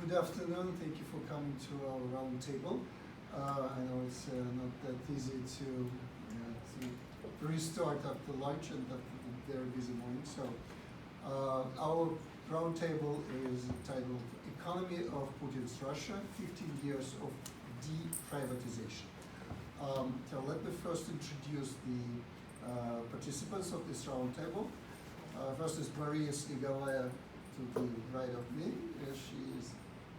Good afternoon. Thank you for coming to our roundtable. I know it's not that easy to restart after lunch and after the very busy morning. So our roundtable is entitled "Economy of Putin's Russia: 15 Years of Deprivatization." So let me first introduce the participants of this roundtable. First is Maria Snegovaya to the right of me.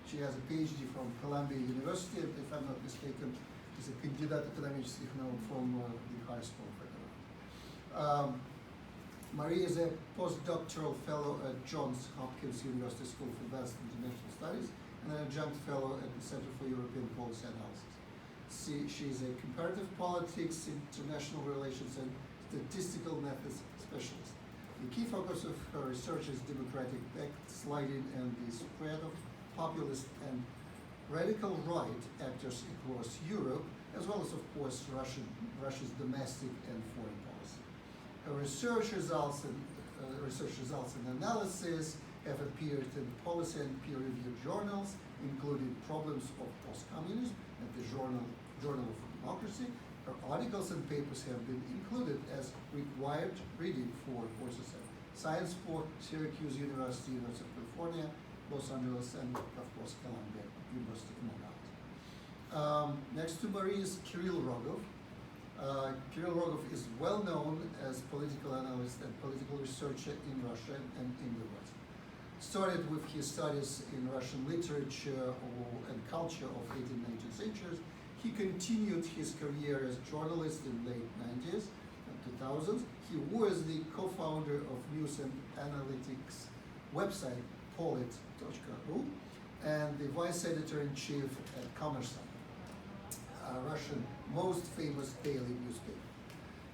She has a PhD from Columbia University, if I'm not mistaken. She's a кандидат экономических наук from the High School of Economics. Maria is a postdoctoral fellow at Johns Hopkins University School of Advanced International Studies and an adjunct fellow at the Center for European Policy Analysis. She is a comparative politics, international relations, and statistical methods specialist. The key focus of her research is democratic backsliding and the spread of populist and radical right actors across Europe, as well as, of course, Russia's domestic and foreign policy. Her research results and analysis have appeared in policy and peer-reviewed journals, including Problems of Post-Communism and the Journal of Democracy. Her articles and papers have been included as required reading for courses at Science for Syracuse University, University of California, Los Angeles, and of course Columbia University, among others. Next to Marie is Kirill Rogov. Kirill Rogov is well known as political analyst and political researcher in Russia and in the West. Started with his studies in Russian literature and culture of 18th and 19th centuries. He continued his career as journalist in late 90s and 2000s. He was the co-founder of news and analytics website Polit.ru and the vice editor-in-chief at Kommersant, Russian most famous daily newspaper.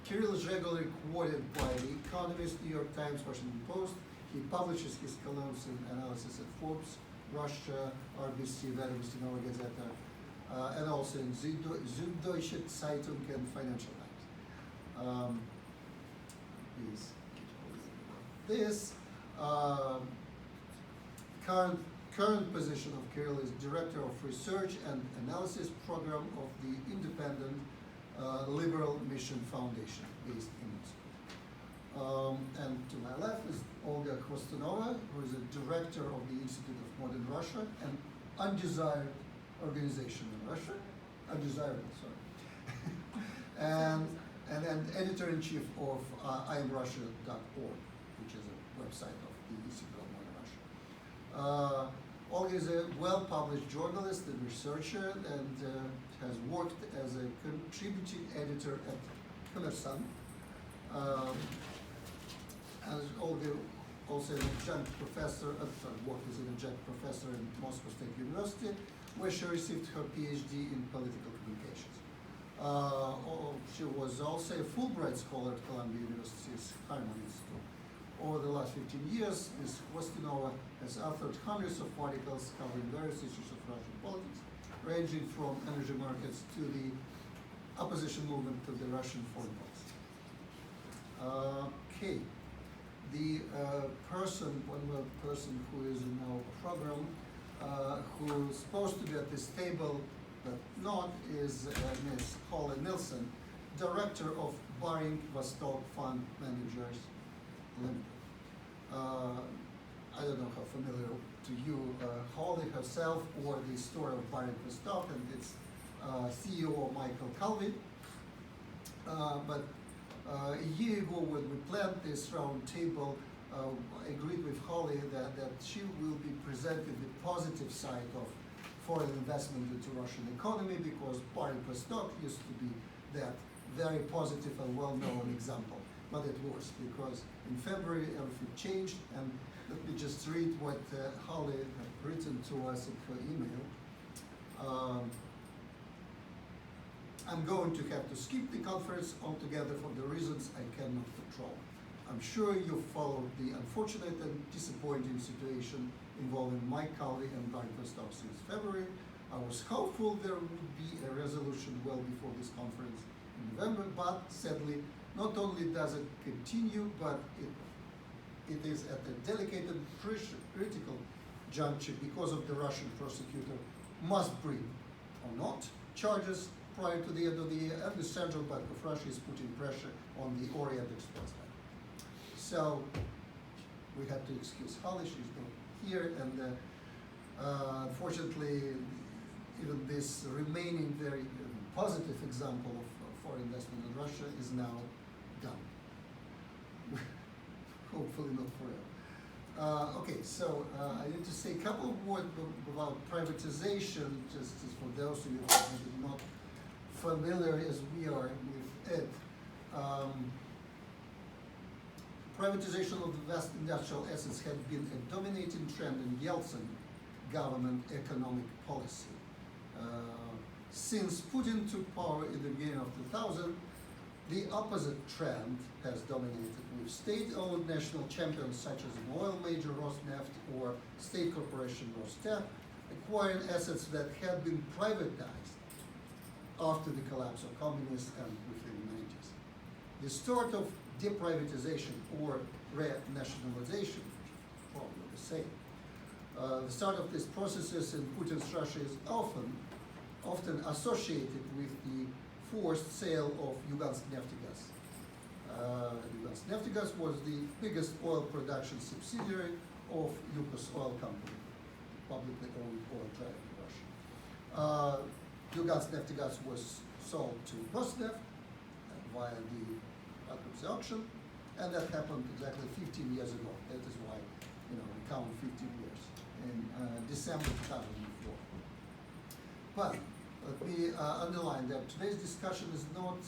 Kirill is regularly quoted by The Economist, New York Times, Washington Post. He publishes his columns and analysis at Forbes, Russia, RBC, Vedomosti, Novaya Gazeta, and also in Süddeutsche Zeitung and Financial Times. This current position of Kirill is Director of Research and Analysis Program of the Independent Liberal Mission Foundation based in Moscow. And to my left is Olga Khvostunova, who is a Director of the Institute of Modern Russia, an undesired organization in Russia, undesirable, sorry, and an editor-in-chief of IamRussia.org, which is a website of the Institute of Modern Russia. Olga is a well-published journalist and researcher and has worked as a contributing editor at Kommersant. As Olga also an adjunct professor, worked as an adjunct professor in Moscow State University, where she received her PhD in political communications. She was also a Fulbright scholar at Columbia University's Harmon Institute. Over the last 15 years, Ms. Khvostunova has authored hundreds of articles covering various issues of Russian politics, ranging from energy markets to the opposition movement to the Russian foreign policy. Okay, the one more person who is in our program, who is supposed to be at this table, but not, is Ms. Holly Nilsson, Director of Baring Vostok Fund Managers Limited. I don't know how familiar to you Holly herself or the story of Baring Vostok and its CEO Michael Calvi. But a year ago when we planned this round table, I agreed with Holly that she will be presenting the positive side of foreign investment into Russian economy, because Baring Vostok used to be that very positive and well-known example. But it was, because in February everything changed, and let me just read what Holly had written to us in her email. I'm going to have to skip the conference altogether for the reasons I cannot control. I'm sure you followed the unfortunate and disappointing situation involving Mike Calvi and Baring Vostok since February. I was hopeful there would be a resolution well before this conference in November, but sadly, not only does it continue, but it is at a delicate and critical juncture, because of the Russian prosecutor, must bring or not charges prior to the end of the year, and the Central Bank of Russia is putting pressure on the Orient Express line. So we have to excuse Holly, she's not here, and unfortunately, even this remaining very positive example of foreign investment in Russia is now gone. Hopefully not forever. Okay, so I need to say a couple of words about privatization, just for those of you who are not familiar as we are with it. Privatization of the vast industrial assets had been a dominating trend in Yeltsin government economic policy. Since Putin took power in the beginning of 2000, the opposite trend has dominated, with state-owned national champions such as an oil major Rosneft or state corporation Rosneft acquiring assets that had been privatized after the collapse of communism and within the 90s. The start of deprivatization or renationalization, probably the same. The start of these processes in Putin's Russia is often associated with the forced sale of Yuganskneftegaz. Yuganskneftegaz was the biggest oil production subsidiary of Yukos Oil company, publicly owned oil giant in Russia. Yuganskneftegaz was sold to Rosneft via the bankruptcy auction, and that happened exactly 15 years ago. That is why, we count 15 years in December 2004. But let me underline that today's discussion is not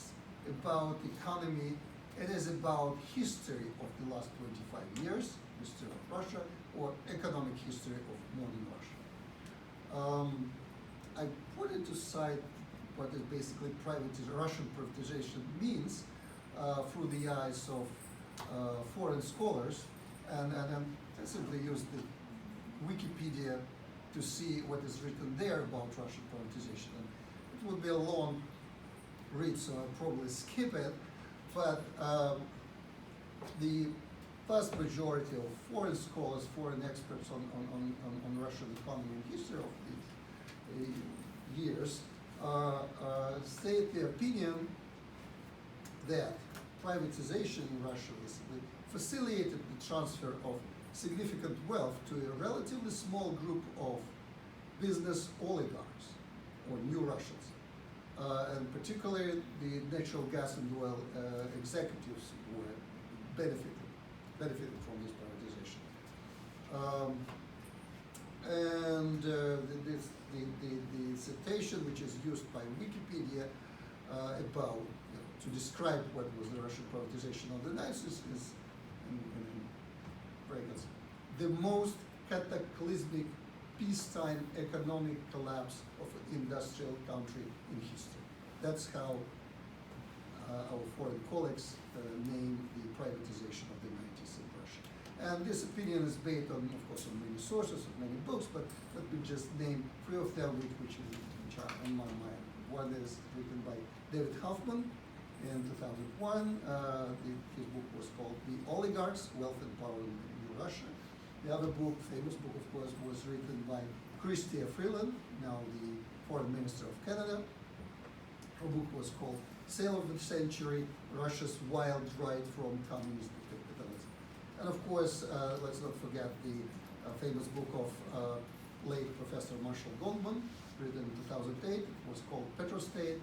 about economy, it is about history of the last 25 years, history of Russia, or economic history of modern Russia. I wanted to cite what is basically Russian privatization means through the eyes of foreign scholars, and I simply used the Wikipedia to see what is written there about Russian privatization. And it would be a long read, so I'll probably skip it, but the vast majority of foreign scholars, foreign experts on Russian economy and history of the years state the opinion that privatization in Russia basically facilitated the transfer of significant wealth to a relatively small group of business oligarchs, or new Russians, and particularly the natural gas and oil executives were benefited from this privatization. The citation which is used by Wikipedia about to describe what was the Russian privatization of the 90s is in brackets, the most cataclysmic peacetime economic collapse of an industrial country in history. That's how our foreign colleagues name the privatization of the 90s in Russia. And this opinion is based on, of course, on many sources, of many books, but let me just name three of them which are on my mind. One is written by David Hoffman in 2001. His book was called The Oligarchs, Wealth and Power in New Russia. The other book, famous book, of course, was written by Chrystia Freeland, now the Foreign Minister of Canada. Her book was called Sale of the Century, Russia's Wild Ride from Communist to Capitalism. And of course, let's not forget the famous book of late Professor Marshall Goldman, written in 2008. It was called Petrostate.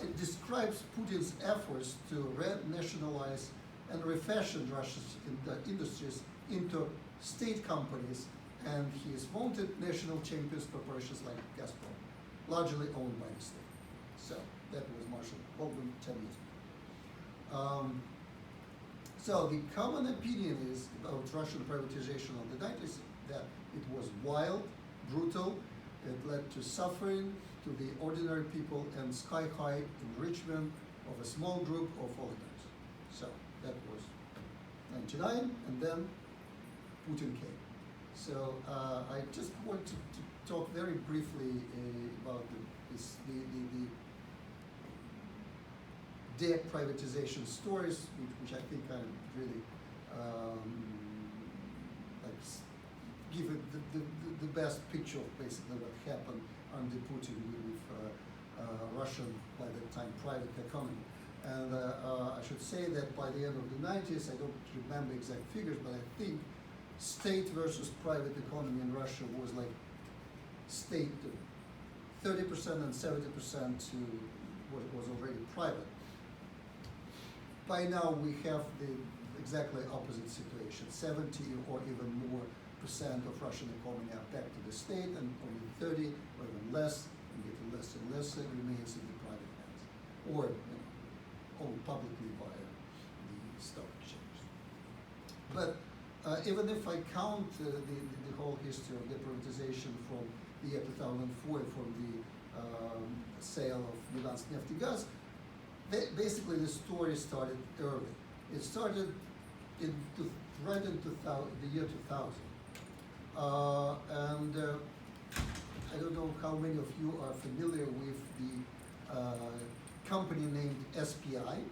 It describes Putin's efforts to renationalize and refashion Russia's industries into state companies and his wanted national champions corporations like Gazprom, largely owned by the state. So that was Marshall Goldman 10 years ago. So the common opinion is about Russian privatization of the 90s that it was wild, brutal, it led to suffering to the ordinary people and sky-high enrichment of a small group of oligarchs. So that was 99, and then Putin came. So I just want to talk very briefly about the deprivatization stories, which I think kind of really give a the best picture of basically what happened under Putin with Russian, by that time, private economy. And I should say that by the end of the 90s, I don't remember exact figures, but I think state versus private economy in Russia was like state 30% and 70% to what was already private. By now we have the exactly opposite situation. 70 or even more percent of Russian economy are back to the state, and only 30 or even less, and getting less and less, remains in the private hands, or owned publicly via the stock exchange. But even if I count the whole history of deprivatization from the year 2004, from the sale of Yuganskneftegaz, basically the story started early. It started right in the year 2000. And I don't know how many of you are familiar with the company named SPI,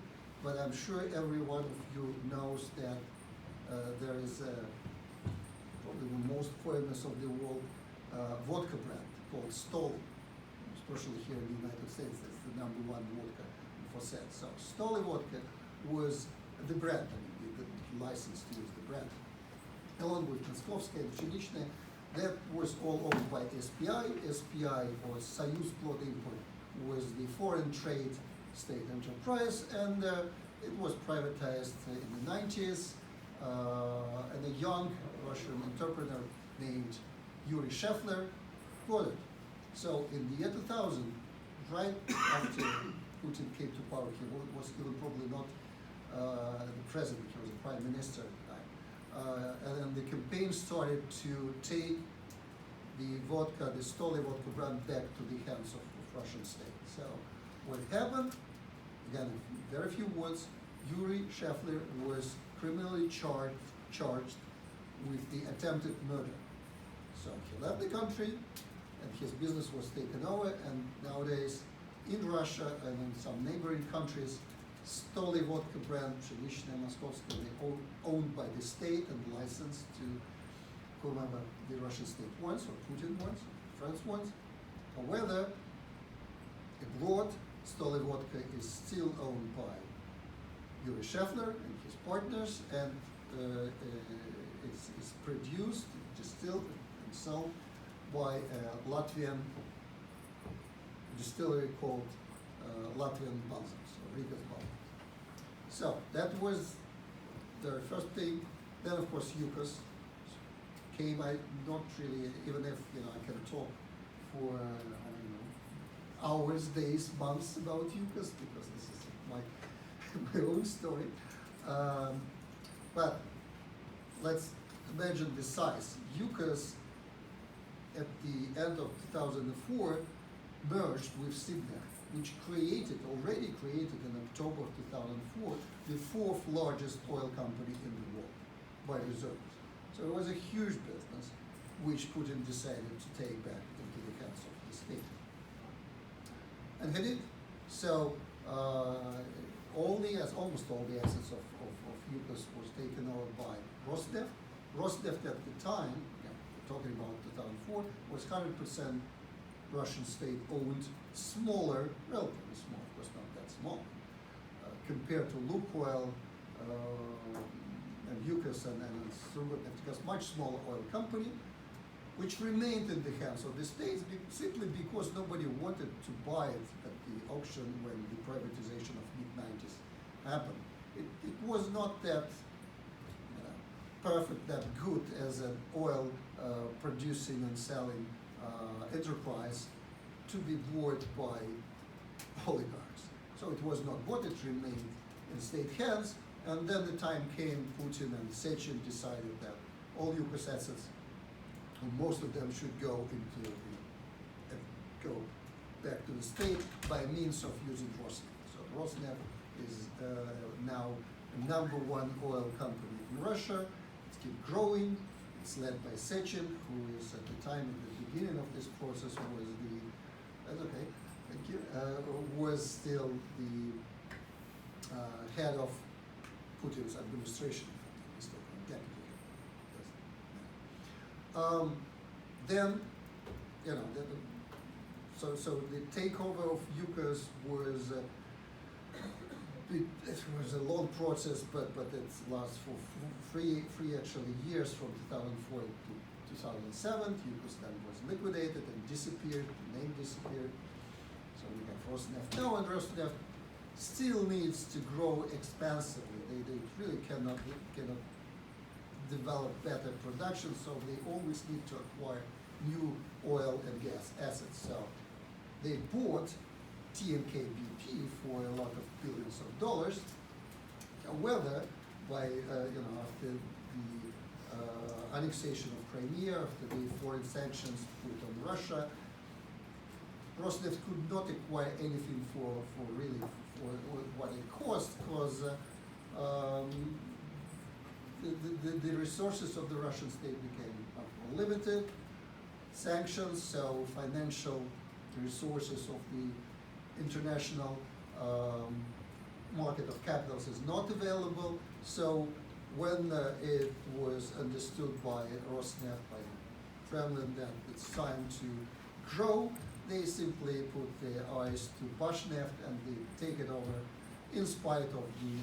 but I'm sure every one of you knows that there is probably the most famous of the world vodka brand called Stoli, especially here in the United States. That's the #1 vodka for sale. So Stoli vodka was the brand, the license to use the brand, along with Moskovskaya and Pshenichная. That was all owned by SPI. SPI, or Soyuz Plot Import, was the foreign trade state enterprise, and it was privatized in the 90s. And a young Russian entrepreneur named Yuri Shefler bought it. So in the year 2000, right after Putin came to power, he was even probably not the president, he was the prime minister at the time. And then the campaign started to take the vodka, the Stoli vodka brand, back to the hands of Russian state. So what happened, again, in very few words, Yuri Shefler was criminally charged with the attempted murder. So he left the country, and his business was taken over, and nowadays in Russia and in some neighboring countries, Stoli vodka brand, Pshenichная, Moskovskaya, they owned by the state and licensed to whomever the Russian state wants, or Putin wants, or France wants. However, abroad, Stoli vodka is still owned by Yuri Shefler and his partners, and it's produced, distilled, and sold by a Latvian distillery called Latvian Balsams, or Rigas Balsams. So that was the first thing. Then, of course, Yukos came. I not really, even if I can talk for I don't know, hours, days, months about Yukos, because this is my own story. But let's imagine the size. Yukos at the end of 2004 merged with Signet, which already created in October of 2004, the 4th largest oil company in the world by reserves. So it was a huge business, which Putin decided to take back into the hands of the state. And he did. So almost all the assets of Yukos was taken over by Rosneft. Rosneft at the time, we're talking about 2004, was 100% Russian state-owned, smaller, relatively small, of course not that small, compared to Lukoil and Yukos and Yuganskneftegaz, much smaller oil company, which remained in the hands of the states simply because nobody wanted to buy it at the auction when the privatization of mid-90s happened. It was not that perfect, that good as an oil producing and selling enterprise to be bought by oligarchs. So it was not bought, it remained in state hands, and then the time came, Putin and Sechin decided that all Yukos assets, most of them, should go back to the state by means of using Rosneft. So Rosneft is now the #1 oil company in Russia. It's keep growing. It's led by Sechin, who is at the time, at the beginning of this process, was was still the head of Putin's administration. Then, you know, so the takeover of Yukos was it was a long process, but it lasts for three actually years, from 2004 to 2007. Yukos then was liquidated and disappeared. The name disappeared. So we have Rosneft now, and Rosneft still needs to grow expansively. They really cannot develop better production, so they always need to acquire new oil and gas assets. So they bought TNK-BP for a lot of billions of dollars. However, by after the annexation of Crimea, after the foreign sanctions put on Russia, Rosneft could not acquire anything for what it cost, because the resources of the Russian state became more limited. Sanctions, so financial resources of the international market of capitals is not available. So when it was understood by Rosneft, by the Kremlin, that it's time to grow, they simply put their eyes to Rosneft and they take it over, in spite of the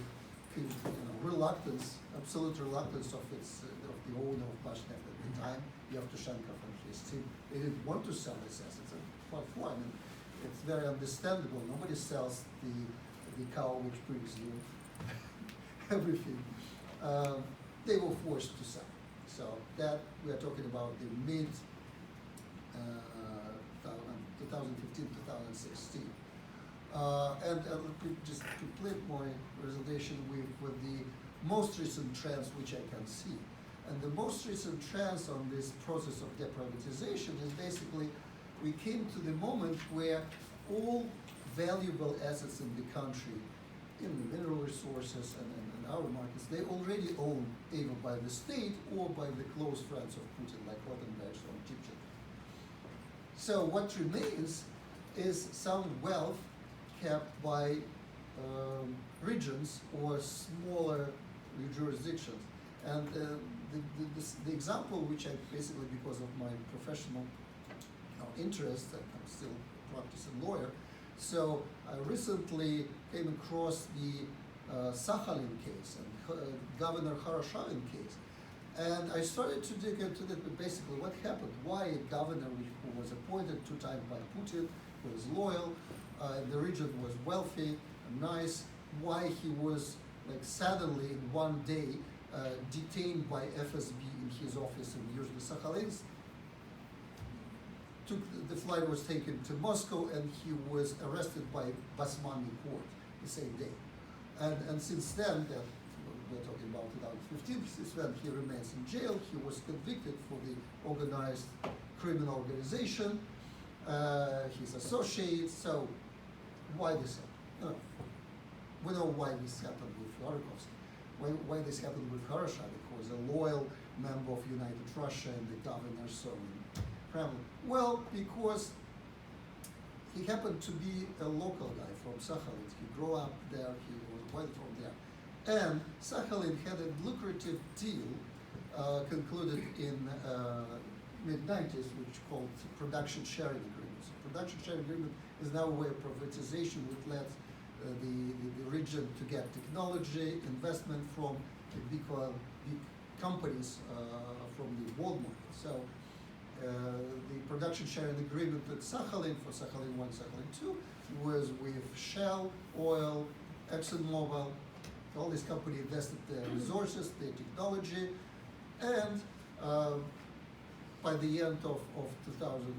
reluctance, absolute reluctance of the owner of Rosneft at the time, Yevtushenko and his team. They didn't want to sell this assets. What for? I mean, it's very understandable. Nobody sells the cow which brings you everything. They were forced to sell. So that we are talking about the mid 2015, 2016. And just complete my presentation with the most recent trends which I can see. And the most recent trends on this process of deprivatization is basically we came to the moment where all valuable assets in the country, in the mineral resources and our markets, they already owned either by the state or by the close friends of Putin, like Rottenberg or Gypsy. So what remains is some wealth kept by regions or smaller jurisdictions. And the example which I basically, because of my professional interest, I'm still a practicing lawyer, so I recently came across the Sakhalin case and Governor Harashavin case. And I started to dig into that, but basically what happened, why a governor who was appointed 2 times by Putin, who was loyal, the region was wealthy and nice, why he was like suddenly in one day detained by FSB in his office in Yuzhny Sakhalin. The flight was taken to Moscow and he was arrested by Basmanny court the same day. And since then, we're talking about 2015, since then he remains in jail. He was convicted for the organized criminal organization, his associates. So why this happened? We know why this happened with Rogov. Why this happened with Harashavin, because a loyal member of United Russia and the governor so in Kremlin. Well, because he happened to be a local guy from Sakhalin. He grew up there, he was went from there. And Sakhalin had a lucrative deal concluded in mid-90s, which called production sharing agreements. Production sharing agreement is now a way of privatization which lets the region to get technology, investment from big companies from the world market. So the production sharing agreement with Sakhalin for Sakhalin 1, Sakhalin 2 was with Shell, Oil, ExxonMobil. All these companies invested their resources, their technology, and by the end of 2009,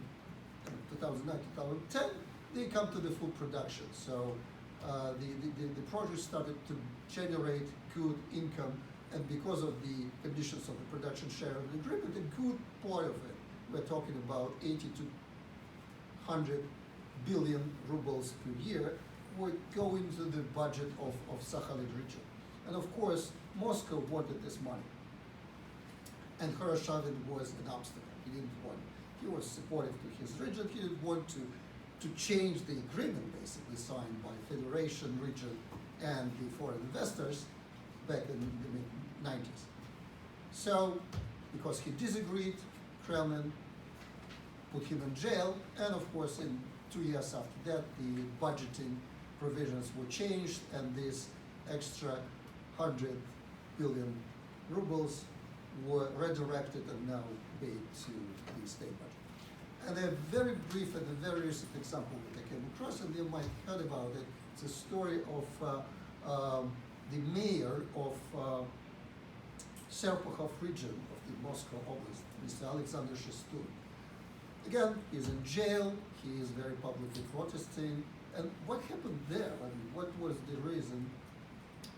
2010, they come to the full production. So the project started to generate good income, and because of the conditions of the production sharing agreement, a good part of it, we're talking about 80 to 100 billion rubles per year, would go into the budget of Sakhalin region. And of course, Moscow wanted this money. And Harashavin was an obstacle. He didn't want it. He was supportive to his region. He didn't want to change the agreement basically signed by Federation, region, and the foreign investors back in the mid-90s. So, because he disagreed, Kremlin put him in jail, and of course in 2 years after that the budgeting provisions were changed, and this extra 100 billion rubles were redirected and now paid to the state budget. And a very brief and a very recent example that I came across, and you might have heard about it, it's a story of the mayor of Serpukhov region of the Moscow Oblast, Mr. Alexander Shestun. Again, he's in jail, he is very publicly protesting, and what happened there? I mean, what was the reason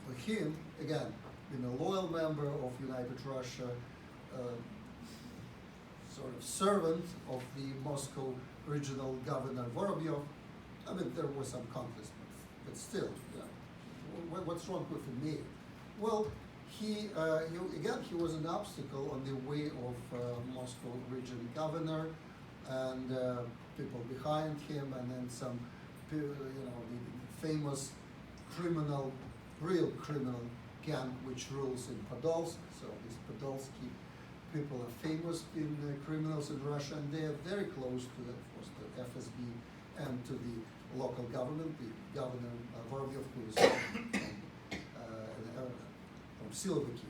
for him, again, being a loyal member of United Russia, sort of servant of the Moscow regional governor Vorobyov? I mean, there was some conflict, but still, yeah. What's wrong with the mayor? Well, he was an obstacle on the way of Moscow region governor, and people behind him, and then some, the famous criminal, real criminal gang which rules in Podolsk. So these Podolsky people are famous in criminals in Russia, and they are very close to, of course, the FSB and to the local government. The governor Vorobyov, who is from Siloviki.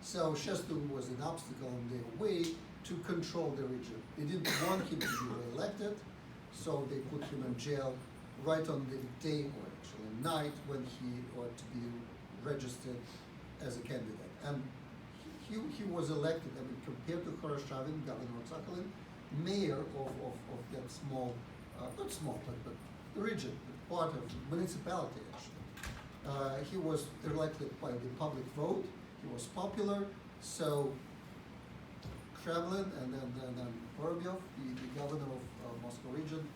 So Shestun was an obstacle on their way to control the region. They didn't want him to be re-elected, so they put him in jail right on the day, or actually night, when he ought to be registered as a candidate. And he was elected, I mean, compared to Khoroshavin, Governor Sakhalin, mayor of that small, not small, but the region, part of the municipality, actually. He was elected by the public vote. He was popular, so Kremlin and then Vorobyov, the governor of Moscow region,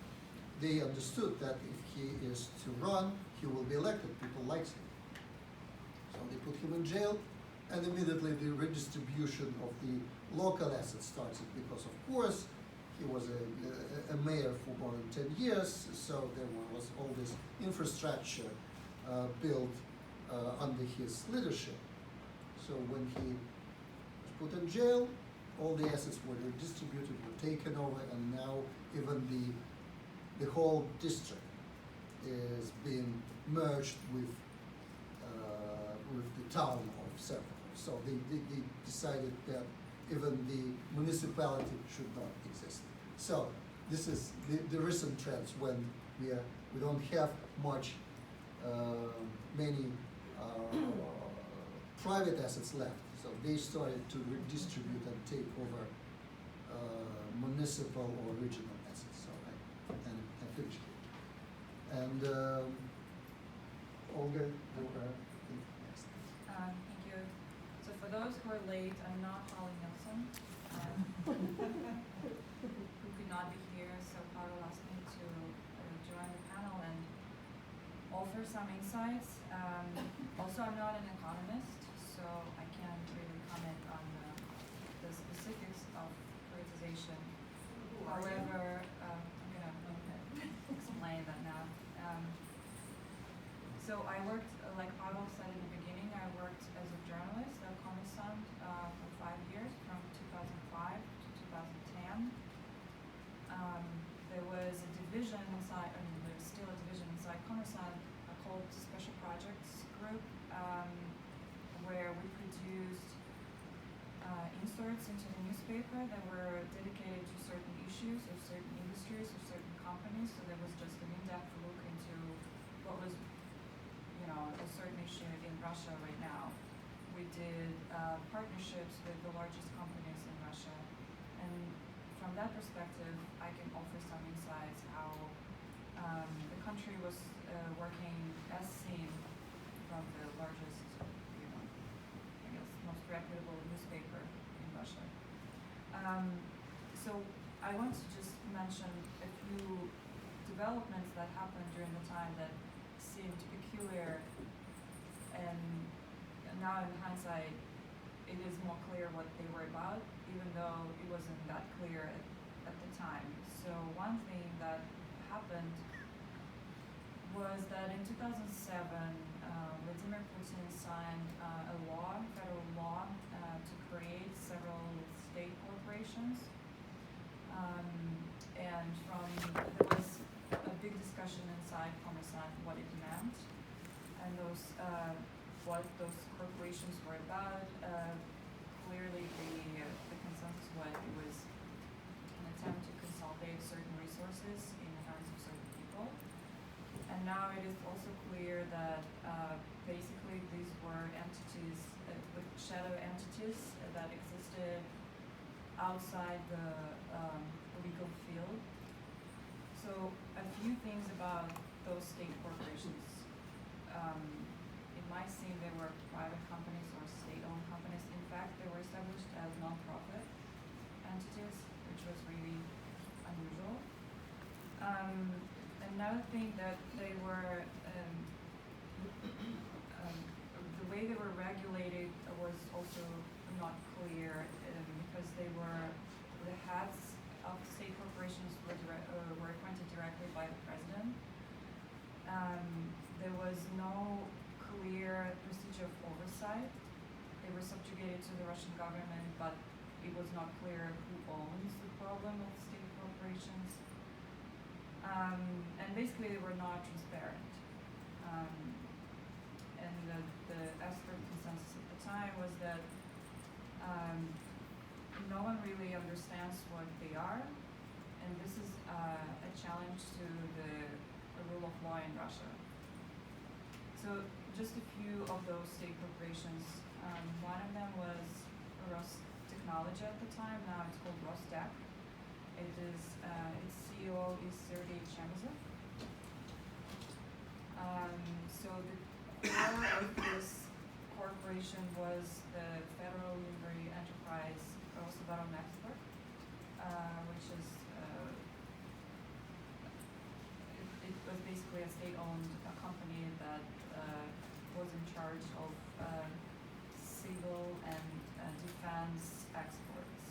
they understood that if he is to run, he will be elected. People like him. So they put him in jail, and immediately the redistribution of the local assets started, because of course he was a mayor for more than 10 years, so there was all this infrastructure built under his leadership. So when he was put in jail, all the assets were redistributed, were taken over, and now even the whole district is being merged with the town of Serpukhov. So they decided that even the municipality should not exist. So this is the recent trends when we don't have many private assets left. So they started to redistribute and take over municipal or regional assets. So I finished it. And Olga, next. Thank you. So for those who are late, I'm not Holly Nelson, who could not be here. So Pavel asked me to join the panel and offer some insights. Also, I'm not an economist, so I can't really comment on the specifics of privatization. However, I'm going to explain that now. So I worked, like Pavel said in the beginning, I worked as a journalist at Communism for 5 years, from 2005 to 2010. There was a division inside, there's still a division inside Communism called Special Projects Group, where we produced inserts into the newspaper that were dedicated to certain issues of certain industries, of certain companies. So there was just an in-depth look into what was, a certain issue in Russia right now. We did partnerships with the largest companies in Russia, and from that perspective, I can offer some insights how the country was working as seen from the largest, I guess, most reputable newspaper in Russia. So I want to just mention a few developments that happened during the time that seemed peculiar, and now in hindsight, it is more clear what they were about, even though it wasn't that clear at the time. So one thing that happened was that in 2007, Vladimir Putin signed a law, federal law, to create several state corporations. And there was a big discussion inside Commerzbank what it meant, and what those corporations were about. Clearly, the consensus was it was an attempt to consolidate certain resources in the hands of certain people. And now it is also clear that basically these were entities, shadow entities that existed outside the legal field. So a few things about those state corporations. It might seem they were private companies or state-owned companies. In fact, they were established as non-profit entities, which was really unusual. Another thing that they were, the way they were regulated was also not clear, because they were, the heads of state corporations were appointed directly by the president. There was no clear procedure of oversight. They were subjugated to the Russian government, but it was not clear who owns the problem of state corporations. And basically they were not transparent. And the expert consensus at the time was that no one really understands what they are, and this is a challenge to the rule of law in Russia. So just a few of those state corporations. One of them was Rosneft at the time. Now it's called Rosneft. It is its CEO is Sergei Chemezov. So the core of this corporation was the federal military enterprise Rosneft, which is it was basically a state-owned company that was in charge of civil and defense exports.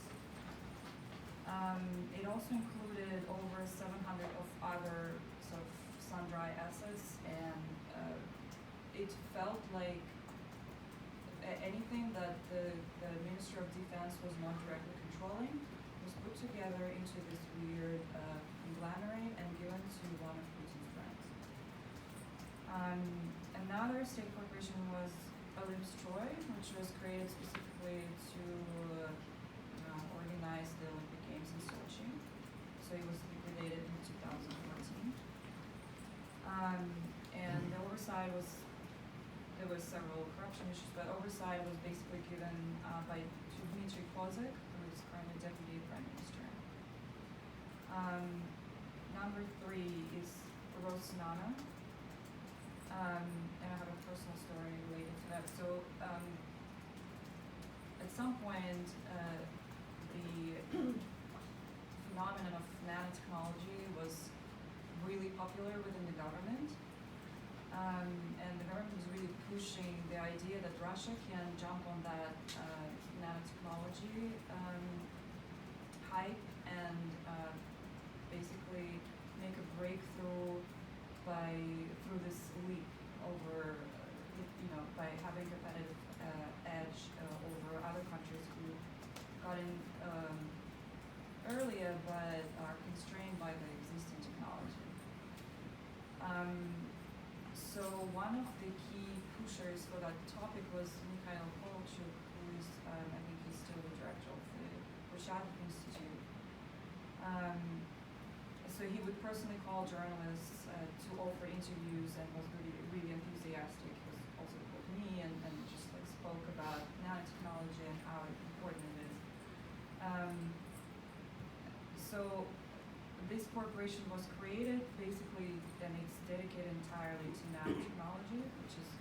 It also included over 700 of other sort of sundry assets, and it felt like anything that the Ministry of Defense was not directly controlling was put together into this weird conglomerate and given to one of Putin's friends. Another state corporation was Olimstroy, which was created specifically to organize the Olympic Games in Sochi. So it was liquidated in 2014. And the oversight was, there was several corruption issues, but oversight was basically given by Dmitry Kozak, who is currently Deputy Prime Minister. Number 3 is Rosnano. And I have a personal story related to that. So at some point, the phenomenon of nanotechnology was really popular within the government. And the government was really pushing the idea that Russia can jump on that nanotechnology hype and basically make a breakthrough through this leap over, by having competitive edge over other countries who got in earlier but are constrained by the existing technology. So one of the key pushers for that topic was Mikhail Polchuk, who is, I think he's still the director of the Rosneft Institute. So he would personally call journalists to offer interviews and was really enthusiastic. He was also called me and just like spoke about nanotechnology and how important it is. So this corporation was created basically, and it's dedicated entirely to nanotechnology, which is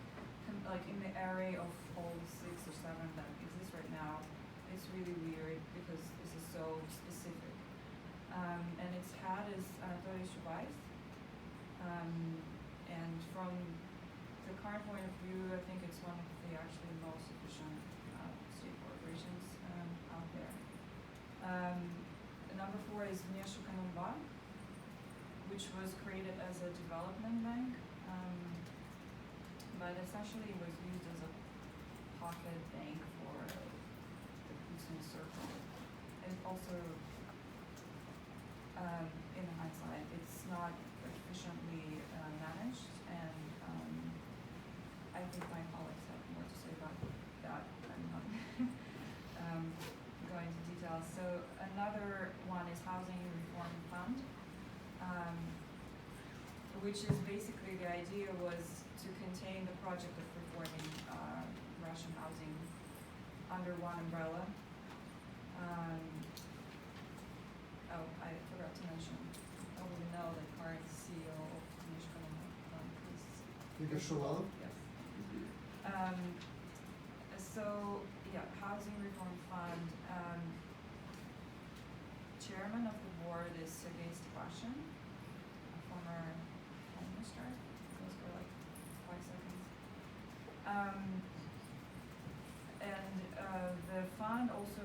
like in the array of all 6 or 7 that exist right now. It's really weird because this is so specific. And its head is Anatoly Shubais. And from the current point of view, I think it's one of the actually most efficient state corporations out there. Number 4 is Yuganskneftegaz, which was created as a development bank, but essentially it was used as a pocket bank for the Putin circle. It also, in hindsight, it's not efficiently managed, and I think my colleagues have more to say about that. I'm not going into details. So another one is Housing Reform Fund, which is basically the idea was to contain the project of reforming Russian housing under one umbrella. Oh, I forgot to mention, probably know that current CEO of Yuganskneftegaz is Yukos Oil? Yes. So, yeah, Housing Reform Fund. Chairman of the board is Snegovaya, a former Prime Minister. Goes for like 5 seconds. The fund also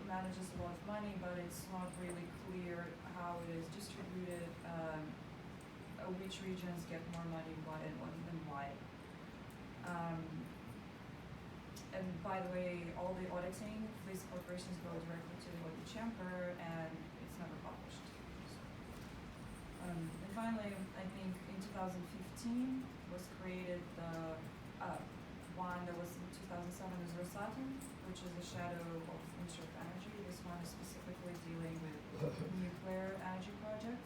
manages a lot of money, but it's not really clear how it is distributed, which regions get more money, and why. And by the way, all the auditing of these corporations go directly to the audit chamber, and it's never published. And finally, I think in 2015 was created the one that was in 2007 is Rosatom, which is a shadow of Ministry of Energy. This one is specifically dealing with nuclear energy projects,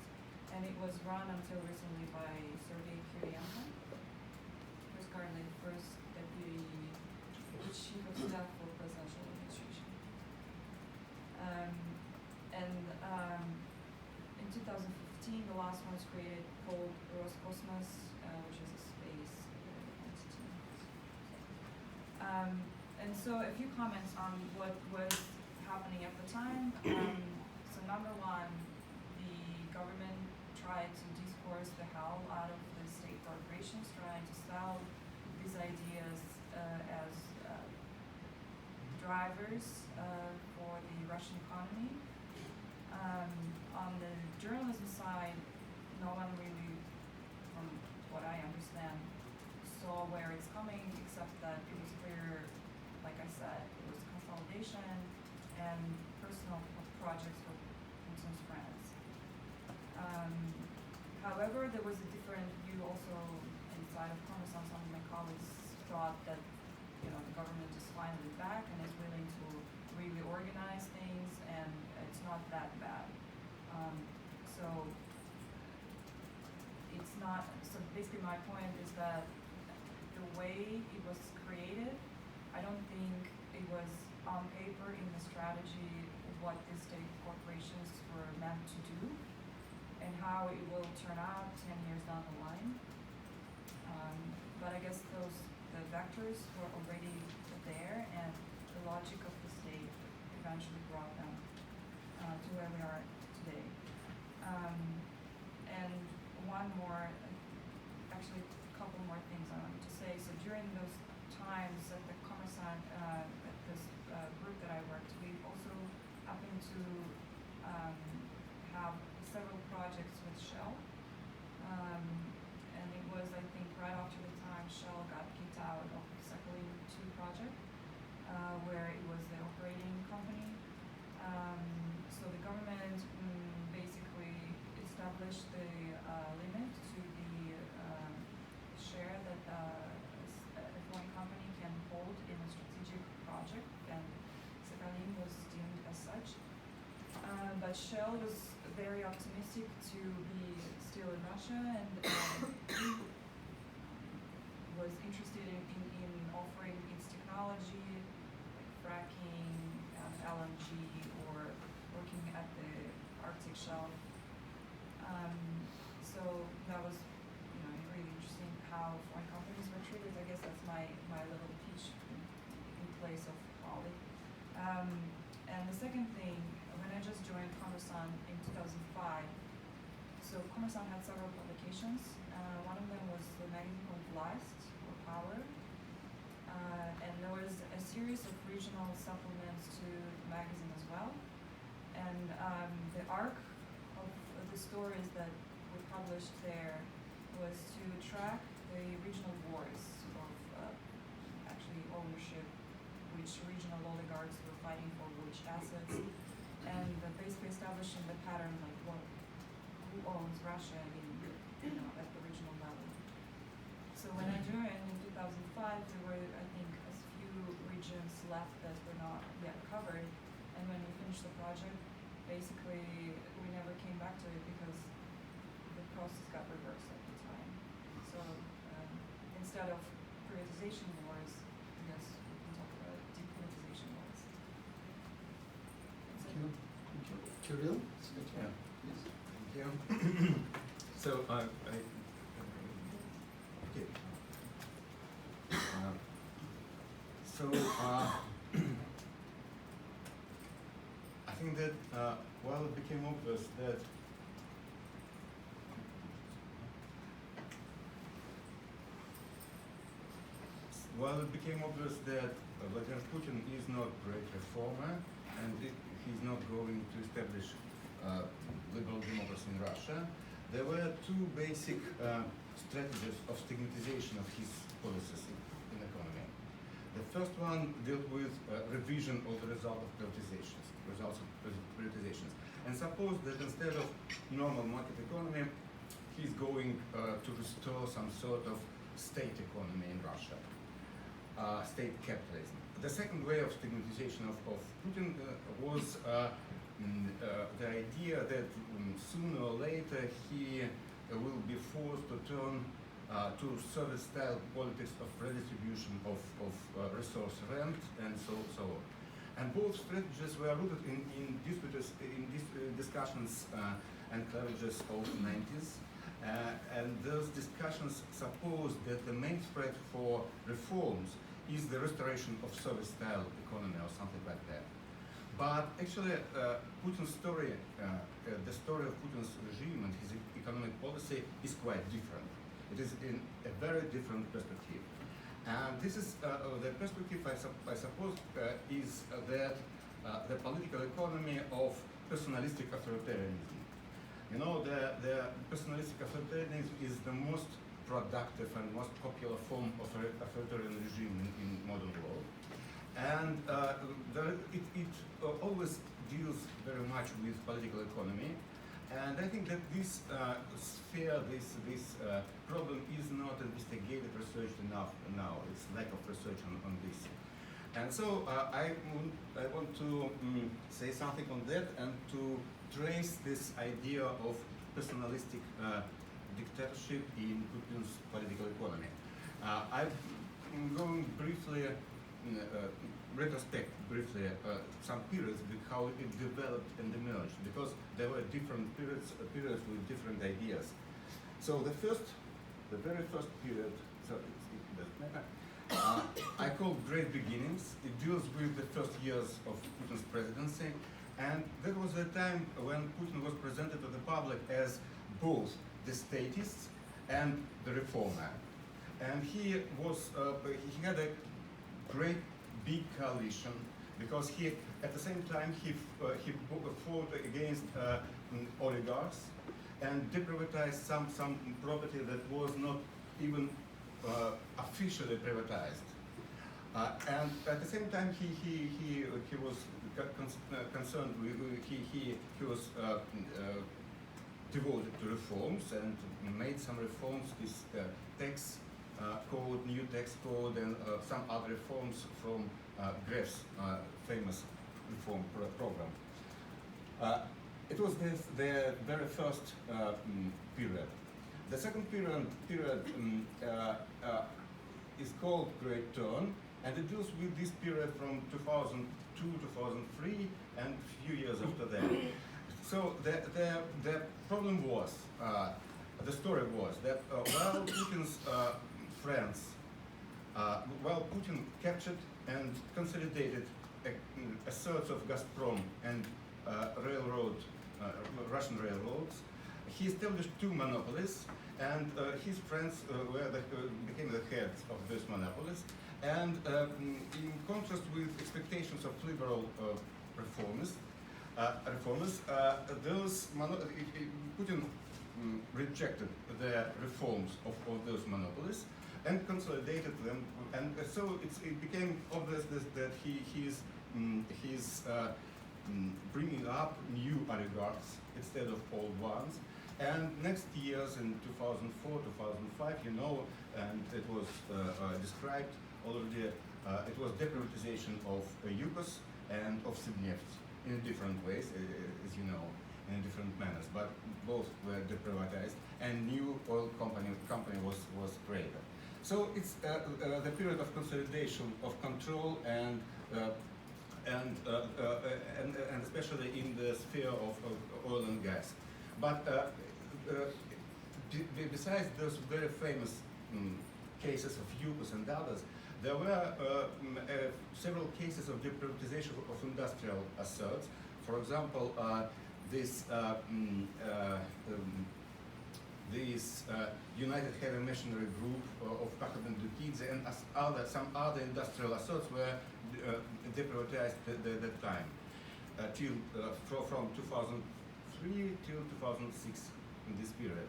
and it was run until recently by Sergei Kirill, who's currently the first deputy chief of staff for presidential administration. In 2015, the last one was created called Roscosmos, which is a space entity. And so a few comments on what was happening at the time. So number one, the government tried to discourse the hell out of the state corporations, trying to sell these ideas as drivers for the Russian economy. On the journalism side, no one really, from what I understand, saw where it's coming, except that it was clear, like I said, it was consolidation and personal projects for Putin's friends. However, there was a different view also inside of Communism. Some of my colleagues thought that the government is finally back and is willing to really organize things, and it's not that bad. So it's not. So basically, my point is that the way it was created, I don't think it was on paper in the strategy of what these state corporations were meant to do, and how it will turn out 10 years down the line. But I guess the vectors were already there, and the logic of the state eventually brought them to where we are today. And one more, actually a couple more things I wanted to say. So during those times at the Commerzbank, at this group that I worked, we also happened to have several projects with Shell. And it was, I think, right after the time Shell got kicked out of the Sakhalin 2 project, where it was the operating company. So the government basically established the limit to the share that a foreign company can hold in a strategic project, and Sakhalin was deemed as such. But Shell was very optimistic to be still in Russia, and was interested in offering its technology, like fracking, LNG, or working at the Arctic shelf. So that was, really interesting how foreign companies were treated. I guess that's my little pitch in place of Holly. And the second thing, when I just joined Commerzbank in 2005, so Commerzbank had several publications. One of them was the magazine called Blast, or Power. And there was a series of regional supplements to the magazine as well. And the arc of the stories that were published there was to track the regional wars of actually ownership, which regional oligarchs were fighting for which assets, and basically establishing the pattern like who owns Russia at the regional level. So when I joined in 2005, there were, I think, a few regions left that were not yet covered, and when we finished the project, basically we never came back to it because the process got reversed at the time. So instead of privatization wars, yes, we can talk about deprivatization wars. Thank you. Kirill? Yeah. Please. Thank you. So okay. I think that while it became obvious that Vladimir Putin is not a great reformer and he's not going to establish liberal democracy in Russia, there were two basic strategies of stigmatization of his policies in economy. The first one dealt with revision of the results of privatizations. And suppose that instead of normal market economy, he's going to restore some sort of state economy in Russia, state capitalism. The second way of stigmatization of Putin was the idea that sooner or later he will be forced to turn to Soviet-style politics of redistribution of resource rent and so on. And both strategies were rooted in discussions and cleavages of the 90s. And those discussions supposed that the main threat for reforms is the restoration of Soviet-style economy or something like that. But actually, Putin's story, the story of Putin's regime and his economic policy is quite different. It is in a very different perspective. And this is the perspective, I suppose, is that the political economy of personalistic authoritarianism. You know, the personalistic authoritarianism is the most productive and most popular form of authoritarian regime in modern world. And it always deals very much with political economy. And I think that this sphere, this problem is not investigated, researched enough now. It's lack of research on this. And so I want to say something on that and to trace this idea of personalistic dictatorship in Putin's political economy. I'm going briefly, retrospect briefly some periods with how it developed and emerged, because there were different periods with different ideas. So the very first period, so it doesn't matter, I call Great Beginnings. It deals with the first years of Putin's presidency, and that was the time when Putin was presented to the public as both the statist and the reformer. And he had a great big coalition, because he, at the same time, he fought against oligarchs and deprivatized some property that was not even officially privatized. And at the same time, he was concerned with, he was devoted to reforms and made some reforms, this tax code, new tax code, and some other reforms from Gref's famous reform program. It was the very first period. The second period is called Great Turn, and it deals with this period from 2002, 2003, and a few years after that. So the problem was, the story was that while Putin's friends, while Putin captured and consolidated a sort of Gazprom and Russian railroads, he established two monopolies, and his friends became the heads of those monopolies. And in contrast with expectations of liberal reformers, Putin rejected the reforms of those monopolies and consolidated them, and so it became obvious that his bringing up new oligarchs instead of old ones. And next years in 2004, 2005, you know, and it was described already, it was deprivatization of Yukos and of Rosneft in different ways, as you know, in different manners, but both were deprivatized and new oil company was created. So it's the period of consolidation of control and especially in the sphere of oil and gas. But besides those very famous cases of Yukos and others, there were several cases of deprivatization of industrial assets. For example, this United Heavy Machinery Group of Hopkins and some other industrial assets were deprivatized at that time, till from 2003 till 2006 in this period.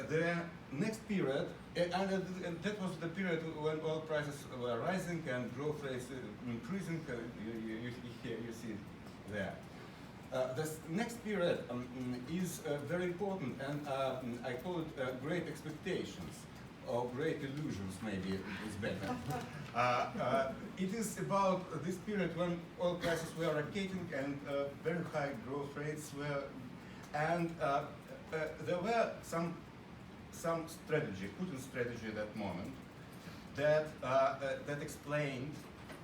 The next period, and that was the period when oil prices were rising and growth rates increasing. You see it there. This next period is very important, and I call it great expectations, or great illusions, maybe is better. It is about this period when oil prices were rocketing and very high growth rates were, and there were some strategy, Putin's strategy at that moment, that that explained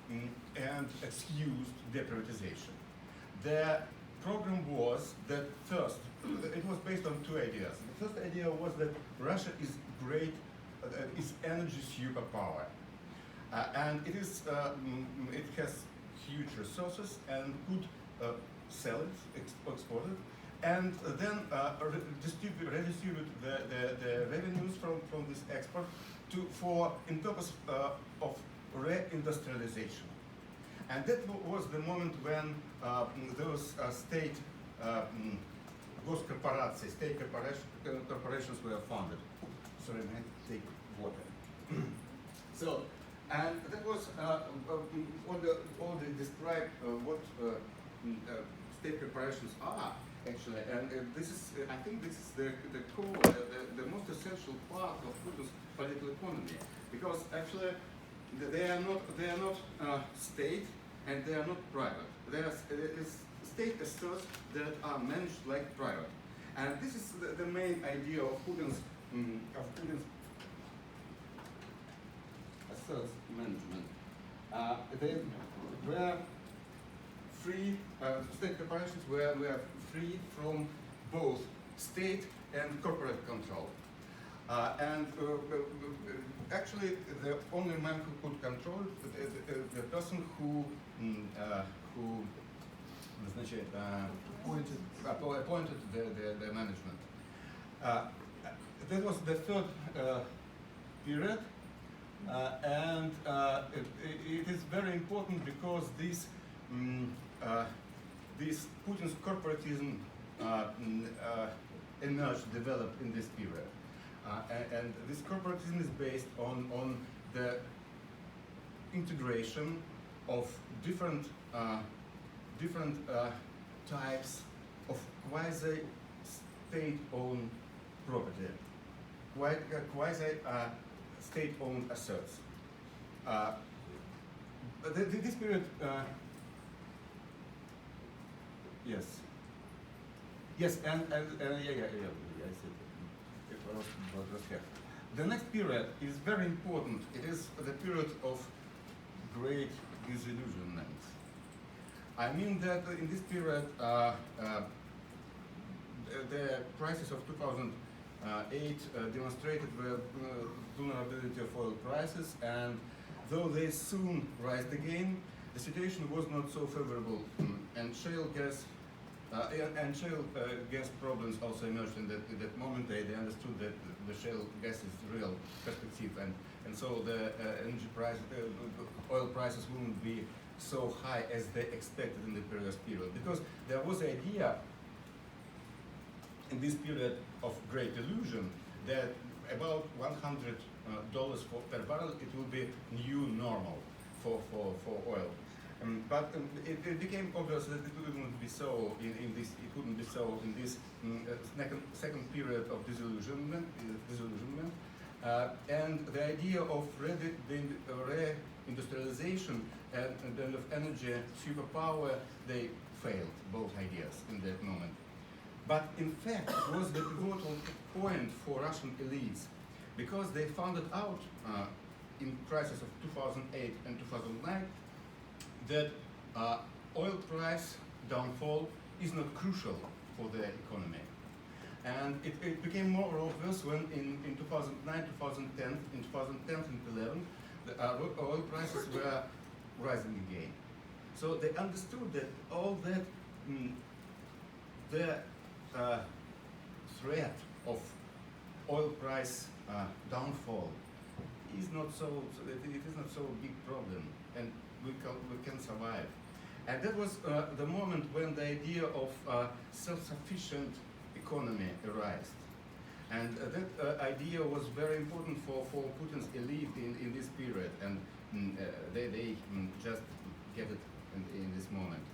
and excused deprivatization. The program was that first, it was based on two ideas. The first idea was that Russia is great, is energy superpower, and it is it has huge resources and could sell it, export it, and then redistribute the revenues from this export for in purpose of reindustrialization. And that was the moment when those state corporations were founded. Sorry, I have to take water. So, and that was already described what state corporations are actually, and this is, I think, this is the core, the most essential part of Putin's political economy, because actually they are not state and they are not private. They are state assets that are managed like private, and this is the main idea of Putin's assets management. They were free. State corporations were free from both state and corporate control. Actually, the only man who could control the person who appointed the management. That was the third period, and it is very important because this Putin's corporatism emerged, developed in this period. And this corporatism is based on the integration of different types of quasi-state-owned property, quasi-state-owned assets. This period, yes, and I see. The next period is very important. It is the period of great disillusionment. I mean that in this period, the crisis of 2008 demonstrated the vulnerability of oil prices, and though they soon rised again, the situation was not so favorable, and shale gas problems also emerged in that moment. They understood that the shale gas is real perspective, and so the energy price, oil prices wouldn't be so high as they expected in the previous period, because there was the idea in this period of great illusion that about $100 per barrel it will be new normal for oil. It became obvious that it wouldn't be so in this. It wouldn't be so in this second period of disillusionment. And the idea of reindustrialization and then of energy superpower, they failed, both ideas in that moment. But in fact, it was the pivotal point for Russian elites, because they found it out in crisis of 2008 and 2009 that oil price downfall is not crucial for the economy. And it became more obvious when in 2009, 2010, in 2010 and 2011, the oil prices were rising again. So they understood that all that, the threat of oil price downfall is not so, it is not so big problem, and we can survive. And that was the moment when the idea of self-sufficient economy arose. And that idea was very important for Putin's elite in this period, and they just get it in this moment.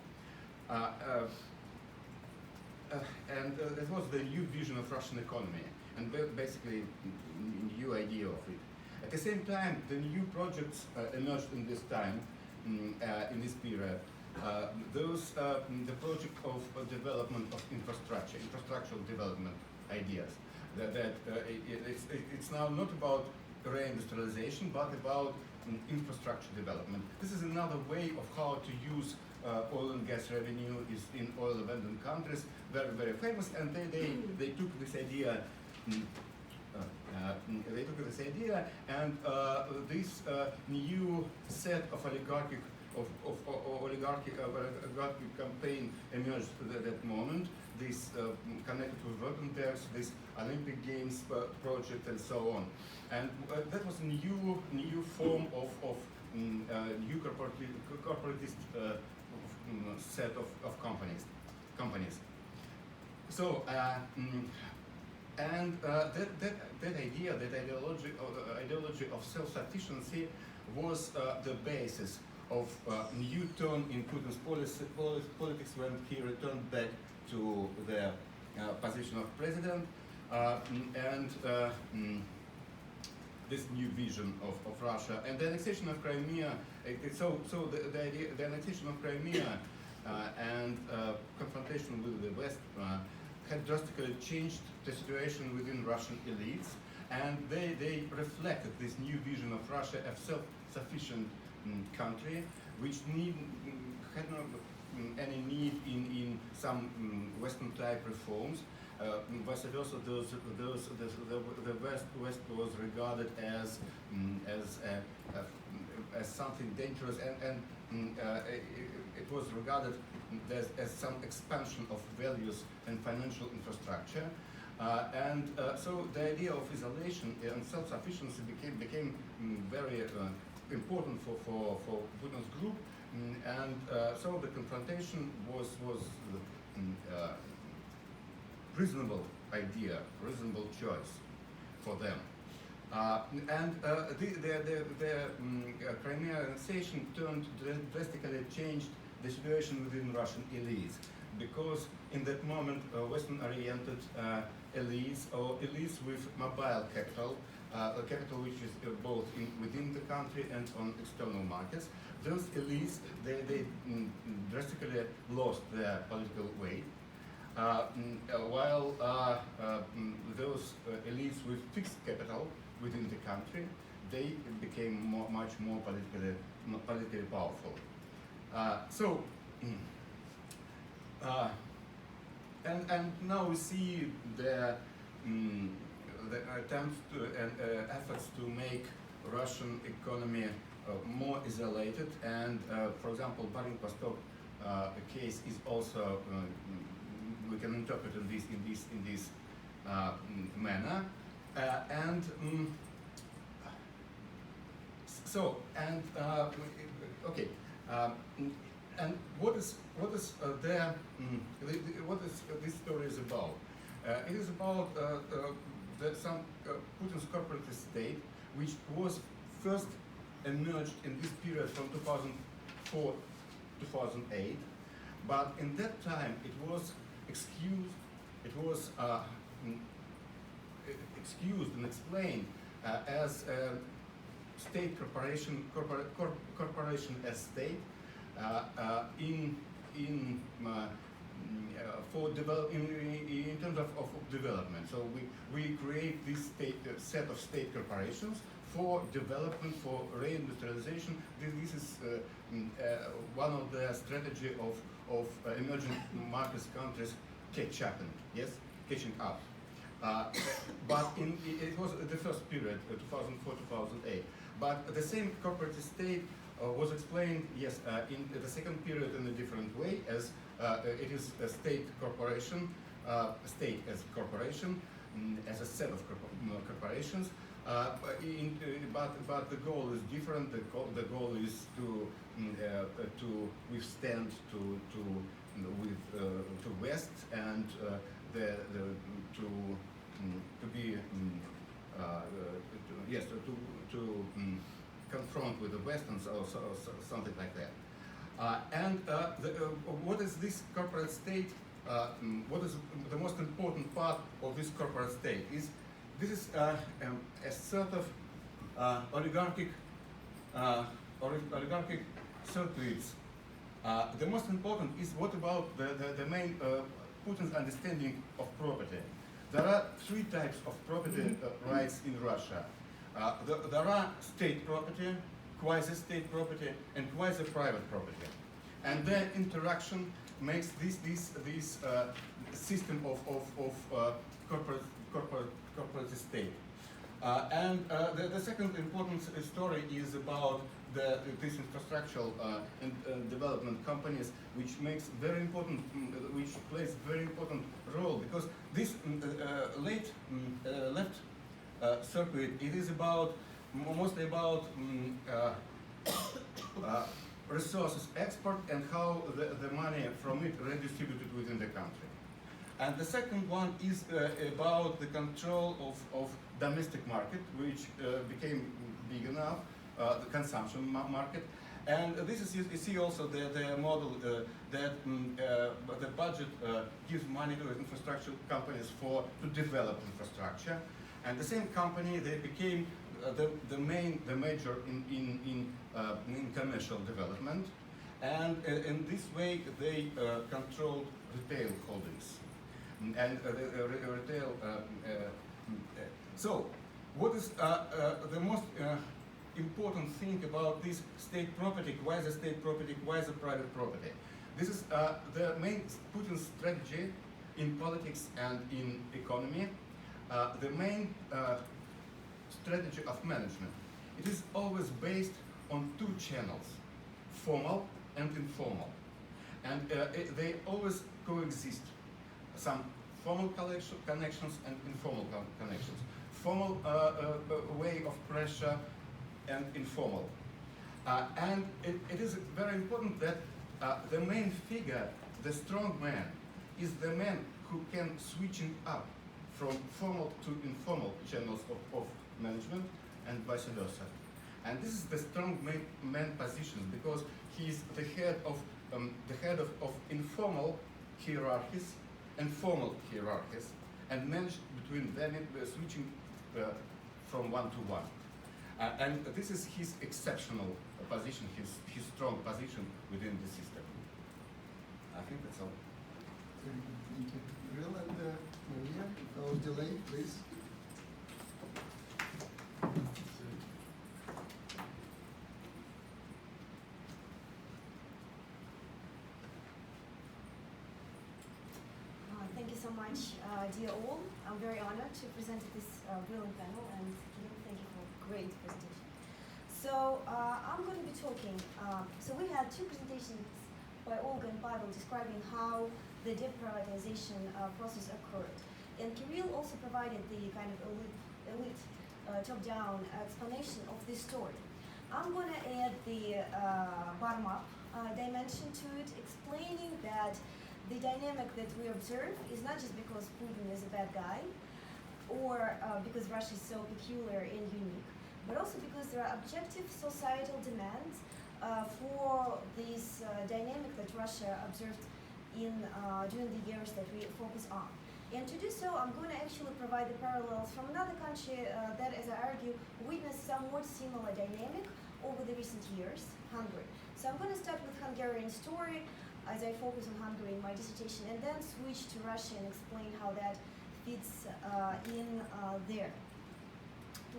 And that was the new vision of Russian economy, and basically new idea of it. At the same time, the new projects emerged in this time, in this period. The project of development of infrastructural development ideas. It's now not about reindustrialization, but about infrastructure development. This is another way of how to use oil and gas revenue is in oil-abundant countries, very, very famous, and they took this idea. They took this idea, and this new set of oligarchic campaign emerged at that moment. This connected with Rogov, this Olympic Games project, and so on. And that was a new form of new corporatist set of companies. So. And that idea, that ideology of self-sufficiency was the basis of new turn in Putin's politics when he returned back to the position of president, and this new vision of Russia and the annexation of Crimea. The annexation of Crimea and confrontation with the West had drastically changed the situation within Russian elites, and they reflected this new vision of Russia as self-sufficient country, which had not any need in some Western type reforms. Vice versa, the West was regarded as something dangerous, and it was regarded as some expansion of values and financial infrastructure, so the idea of isolation and self-sufficiency became very important for Putin's group, and so the confrontation was reasonable idea, reasonable choice for them. The Crimea annexation drastically changed the situation within Russian elites, because in that moment Western-oriented elites, or elites with mobile capital, capital which is both within the country and on external markets, those elites, they drastically lost their political weight, while those elites with fixed capital within the country, they became much more politically powerful. And now we see the attempts and efforts to make Russian economy more isolated, and for example, Baring-Vostok case is also we can interpret in this manner, and what is this story is about? It is about some Putin's corporate state, which was first emerged in this period from 2004 2008, but in that time it was excused, it was excused and explained as state corporation, corporation as state in terms of development. So we create this set of state corporations for development, for reindustrialization. This is one of the strategy of emerging markets countries catching up. But it was the first period, 2004-2008. But the same corporate state was explained, yes, in the second period in a different way, as it is a state corporation, state as corporation, as a set of corporations. But the goal is different. The goal is to withstand to West and to confront with the West and so something like that. What is this corporate state? What is the most important part of this corporate state? This is a sort of oligarchic circuits. The most important is what about the main Putin's understanding of property. There are three types of property rights in Russia. There are state property, quasi-state property, and quasi-private property. And their interaction makes this system of corporate state. The second important story is about this infrastructural and development companies, which makes very important, which plays very important role, because this left circuit, it is about mostly about resources export and how the money from it redistributed within the country. And the second one is about the control of domestic market, which became big enough, the consumption market. And this is, you see also the model that the budget gives money to infrastructure companies to develop infrastructure. And the same company, they became the major in commercial development. And in this way, they controlled retail holdings. And retail. So, what is the most important thing about this state property, quasi-state property, quasi-private property? This is the main Putin's strategy in politics and in economy. The main strategy of management. It is always based on two channels, formal and informal. And they always coexist. Some formal connections and informal connections. Formal way of pressure and informal. And it is very important that the main figure, the strong man, is the man who can switching up from formal to informal channels of management and vice versa. And this is the strong man position, because he is the head of informal hierarchies and formal hierarchies, and manage between them, switching from one to one. And this is his exceptional position, his strong position within the system. I think that's all. Very good, thank you. Kirill and Maria, without delay, please. Thank you so much, dear all. I'm very honored to present at this brilliant panel, and thank you for a great presentation. So I'm going to be talking, so we had two presentations by Olga and Pavel describing how the deprivatization process occurred. And Kirill also provided the kind of elite top-down explanation of this story. I'm going to add the bottom-up dimension to it, explaining that the dynamic that we observe is not just because Putin is a bad guy, or because Russia is so peculiar and unique, but also because there are objective societal demands for this dynamic that Russia observed during the years that we focus on. And to do so, I'm going to actually provide the parallels from another country that, as I argue, witnessed somewhat similar dynamic over the recent years, Hungary. So I'm going to start with Hungarian story as I focus on Hungary in my dissertation, and then switch to Russia and explain how that fits in there.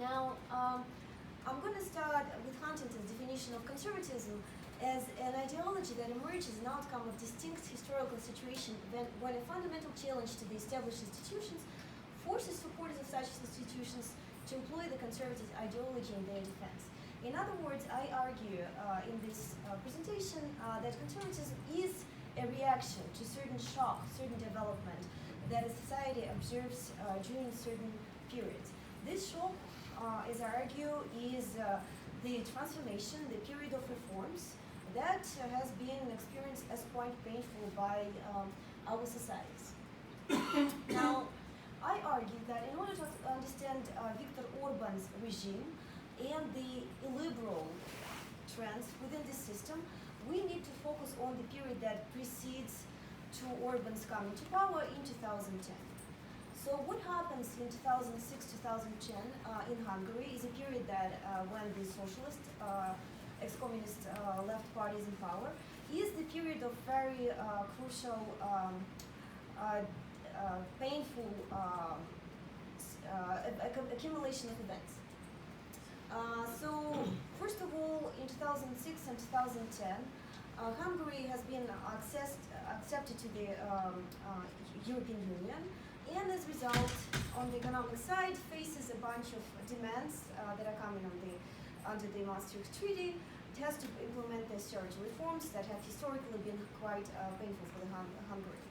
Now, I'm going to start with Huntington's definition of conservatism as an ideology that emerges as an outcome of distinct historical situation when a fundamental challenge to the established institutions forces supporters of such institutions to employ the conservative ideology in their defense. In other words, I argue in this presentation that conservatism is a reaction to certain shock, certain development that a society observes during certain periods. This shock, as I argue, is the transformation, the period of reforms that has been experienced as quite painful by our societies. Now, I argue that in order to understand Viktor Orban's regime and the illiberal trends within this system, we need to focus on the period that precedes to Orban's coming to power in 2010. So what happens in 2006-2010 in Hungary is a period that when the socialist, ex-communist left party is in power, is the period of very crucial, painful accumulation of events. So first of all, in 2006 and 2010, Hungary has been accepted to the European Union, and as a result, on the economic side, faces a bunch of demands that are coming under the Maastricht Treaty. It has to implement the austerity reforms that have historically been quite painful for the Hungary.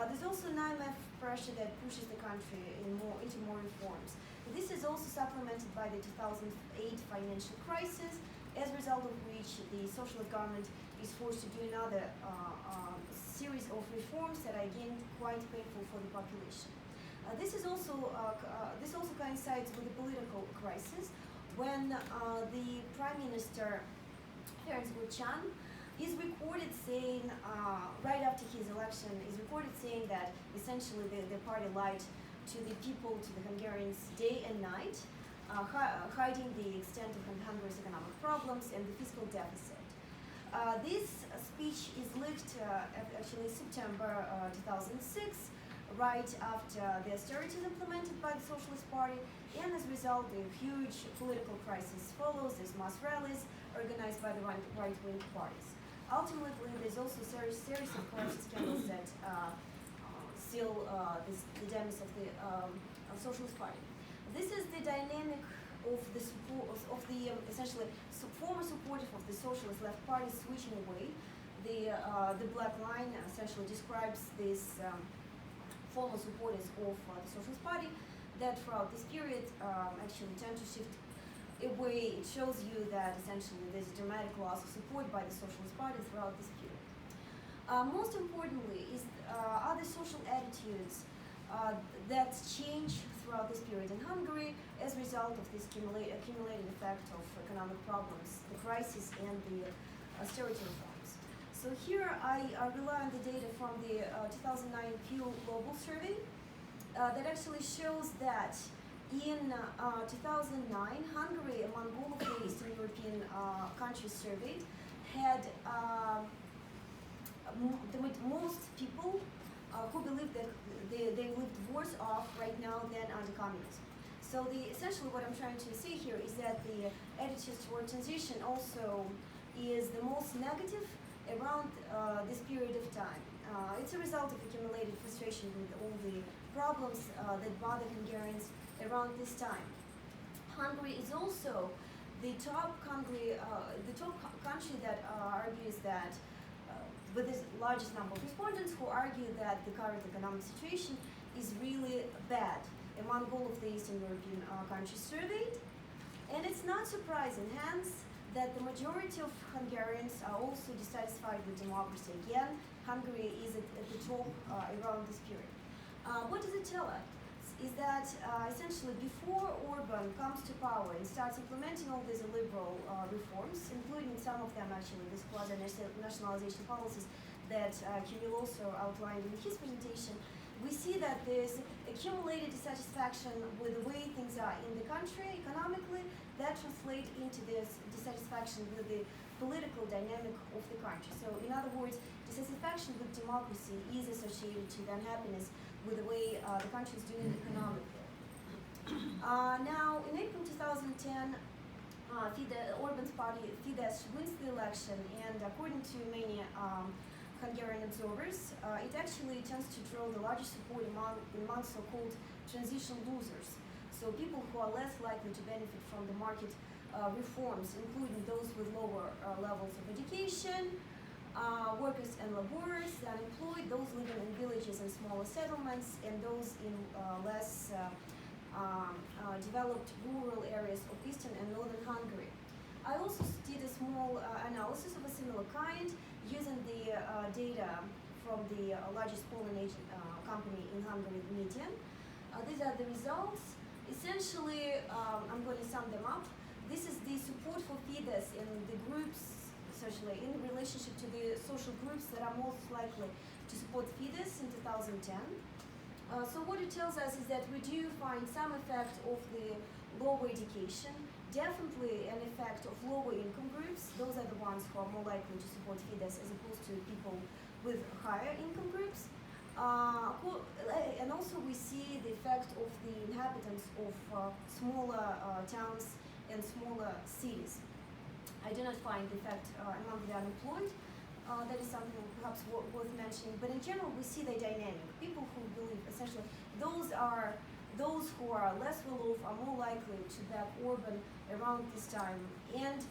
There's also an IMF pressure that pushes the country into more reforms. This is also supplemented by the 2008 financial crisis, as a result of which the socialist government is forced to do another series of reforms that are again quite painful for the population. This also coincides with the political crisis when the Prime Minister Ferenc Gyurcsány is recorded saying, right after his election, is recorded saying that essentially the party lied to the people, to the Hungarians, day and night, hiding the extent of Hungary's economic problems and the fiscal deficit. This speech is leaked actually September 2006, right after the austerities implemented by the Socialist Party, and as a result, a huge political crisis follows. There's mass rallies organized by the right-wing parties. Ultimately, there's also a series of corruption scandals that seal the demise of the Socialist Party. This is the dynamic of the essentially former supporters of the Socialist Left Party switching away. The black line essentially describes these former supporters of the Socialist Party that throughout this period actually tend to shift away. It shows you that essentially there's a dramatic loss of support by the Socialist Party throughout this period. Most importantly are the social attitudes that change throughout this period in Hungary as a result of this accumulated effect of economic problems, the crisis and the austerity reforms. So here I rely on the data from the 2009 Pew Global Survey that actually shows that in 2009, Hungary, among all of the Eastern European countries surveyed, had the most people who believe that they lived worse off right now than under communism. So essentially what I'm trying to say here is that the attitudes toward transition also is the most negative around this period of time. It's a result of accumulated frustration with all the problems that bother Hungarians around this time. Hungary is also the top country that argues that, with the largest number of respondents who argue that the current economic situation is really bad among all of the Eastern European countries surveyed. And it's not surprising, hence, that the majority of Hungarians are also dissatisfied with democracy. Again, Hungary is at the top around this period. What does it tell us? is that essentially before Orban comes to power and starts implementing all these liberal reforms, including some of them actually, this quasi-nationalization policies that Kirill also outlined in his presentation, we see that there's accumulated dissatisfaction with the way things are in the country economically, that translates into this dissatisfaction with the political dynamic of the country. So in other words, dissatisfaction with democracy is associated to the unhappiness with the way the country is doing economically. Now, in April 2010, Orban's party, Fidesz, wins the election, and according to many Hungarian observers, it actually tends to draw the largest support among so-called transition losers. So people who are less likely to benefit from the market reforms, including those with lower levels of education, workers and laborers, the unemployed, those living in villages and smaller settlements, and those in less developed rural areas of eastern and northern Hungary. I also did a small analysis of a similar kind using the data from the largest polling agent company in Hungary, Median. These are the results. Essentially, I'm going to sum them up. This is the support for Fidesz in the groups, essentially in relationship to the social groups that are most likely to support Fidesz in 2010. So what it tells us is that we do find some effect of the lower education, definitely an effect of lower income groups. Those are the ones who are more likely to support Fidesz as opposed to people with higher income groups. And also we see the effect of the inhabitants of smaller towns and smaller cities. I do not find the effect among the unemployed. That is something perhaps worth mentioning. But in general, we see the dynamic. People who believe, essentially, those who are less well off are more likely to back Orban around this time. And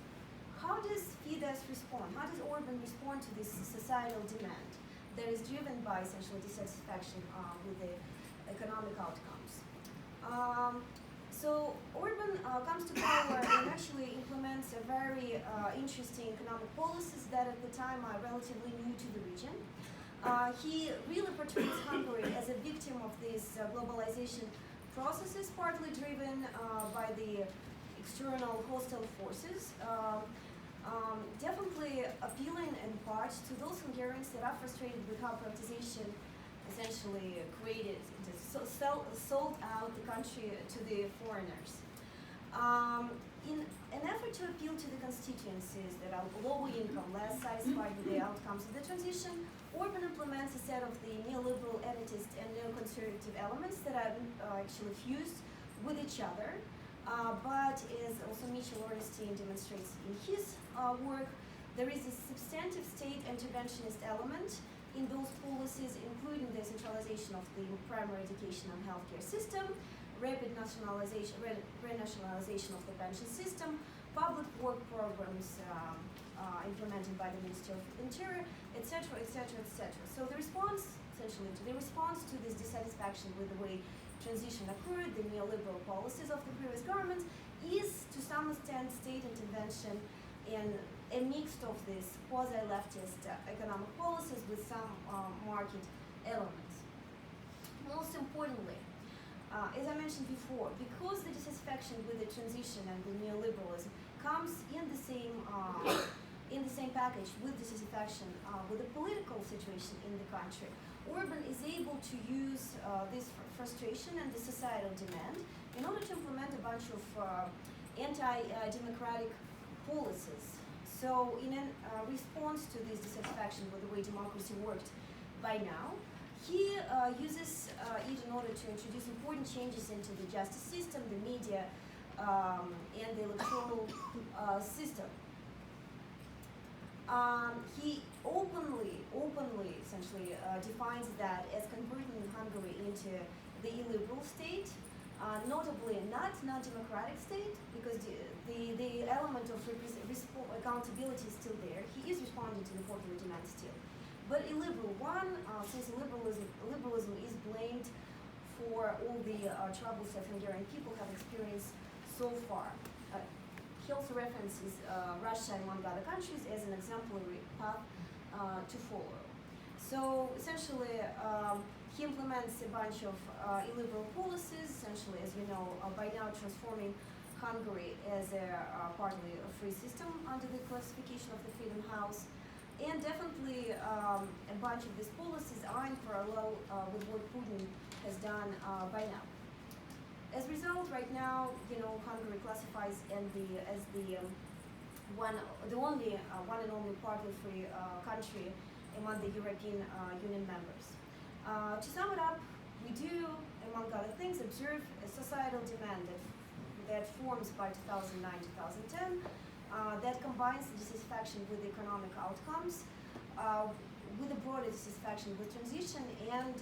how does Fidesz respond? How does Orban respond to this societal demand that is driven by essentially dissatisfaction with the economic outcomes? So Orban comes to power and actually implements a very interesting economic policies that at the time are relatively new to the region. He really portrays Hungary as a victim of these globalization processes, partly driven by the external hostile forces, definitely appealing in part to those Hungarians that are frustrated with how privatization essentially created, sold out the country to the foreigners. In an effort to appeal to the constituencies that are lower income, less satisfied with the outcomes of the transition, Orban implements a set of the neoliberal, elitist, and neoconservative elements that are actually fused with each other. But as also Michel Ornstein demonstrates in his work, there is a substantive state interventionist element in those policies, including the centralization of the primary education and healthcare system, rapid nationalization, renationalization of the pension system, public work programs implemented by the Ministry of Interior, etc., etc., etc. So the response, essentially, to this dissatisfaction with the way transition occurred, the neoliberal policies of the previous government, is to some extent state intervention in a mix of these quasi-leftist economic policies with some market elements. Most importantly, as I mentioned before, because the dissatisfaction with the transition and the neoliberalism comes in the same package with dissatisfaction with the political situation in the country, Orban is able to use this frustration and the societal demand in order to implement a bunch of anti-democratic policies. So in response to this dissatisfaction with the way democracy worked by now, he uses it in order to introduce important changes into the justice system, the media, and the electoral system. He openly essentially defines that as converting Hungary into the illiberal state, notably not democratic state, because the element of accountability is still there. He is responding to the popular demand still. But illiberal one, since liberalism is blamed for all the troubles that Hungarian people have experienced so far. He also references Russia, among other countries, as an exemplary path to follow. So essentially, he implements a bunch of illiberal policies, essentially, as you know, by now transforming Hungary as partly a free system under the classification of the Freedom House. And definitely a bunch of these policies are in parallel with what Putin has done by now. As a result, right now, Hungary classifies as the one and only partly free country among the European Union members. To sum it up, we do, among other things, observe a societal demand that forms by 2009-2010 that combines the dissatisfaction with economic outcomes with a broader dissatisfaction with transition and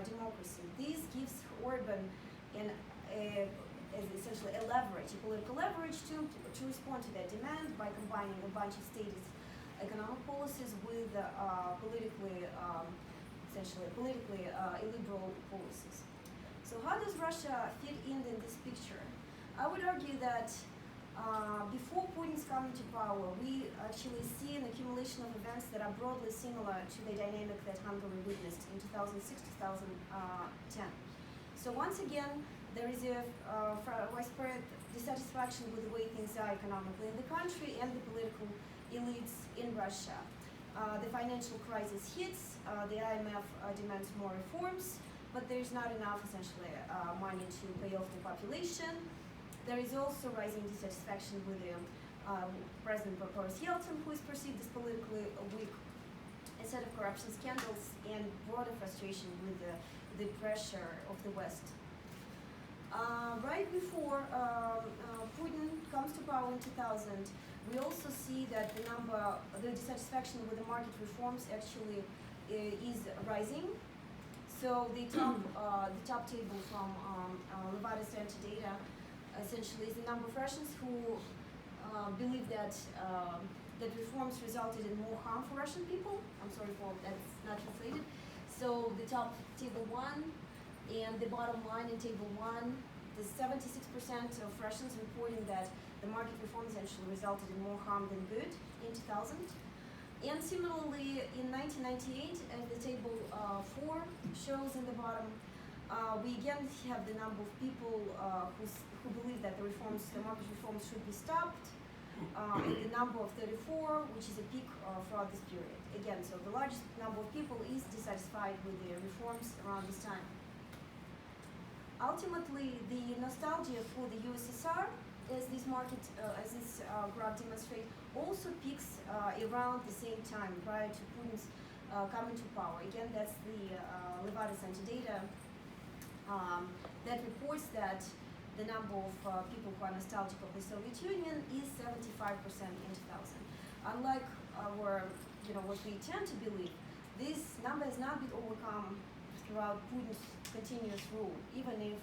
democracy. This gives Orban essentially a leverage, a political leverage to respond to that demand by combining a bunch of statist economic policies with politically illiberal policies. So how does Russia fit in this picture? I would argue that before Putin's coming to power, we actually see an accumulation of events that are broadly similar to the dynamic that Hungary witnessed in 2006-2010. So once again, there is a widespread dissatisfaction with the way things are economically in the country and the political elites in Russia. The financial crisis hits, the IMF demands more reforms, but there is not enough, essentially, money to pay off the population. There is also rising dissatisfaction with the President Boris Yeltsin, who is perceived as politically weak, a set of corruption scandals, and broader frustration with the pressure of the West. Right before Putin comes to power in 2000, we also see that the dissatisfaction with the market reforms actually is rising. So the top table from Levada Center data essentially is the number of Russians who believe that reforms resulted in more harm for Russian people. I'm sorry for that's not translated. So the top table 1 and the bottom line in table 1, the 76% of Russians reporting that the market reforms actually resulted in more harm than good in 2000. And similarly, in 1998, as the table 4 shows in the bottom, we again have the number of people who believe that the market reforms should be stopped, and the number of 34, which is a peak throughout this period. Again, so the largest number of people is dissatisfied with the reforms around this time. Ultimately, the nostalgia for the USSR, as this graph demonstrates, also peaks around the same time prior to Putin's coming to power. Again, that's the Levada Center data that reports that the number of people who are nostalgic of the Soviet Union is 75% in 2000. Unlike what we tend to believe, this number has not been overcome throughout Putin's continuous rule, even if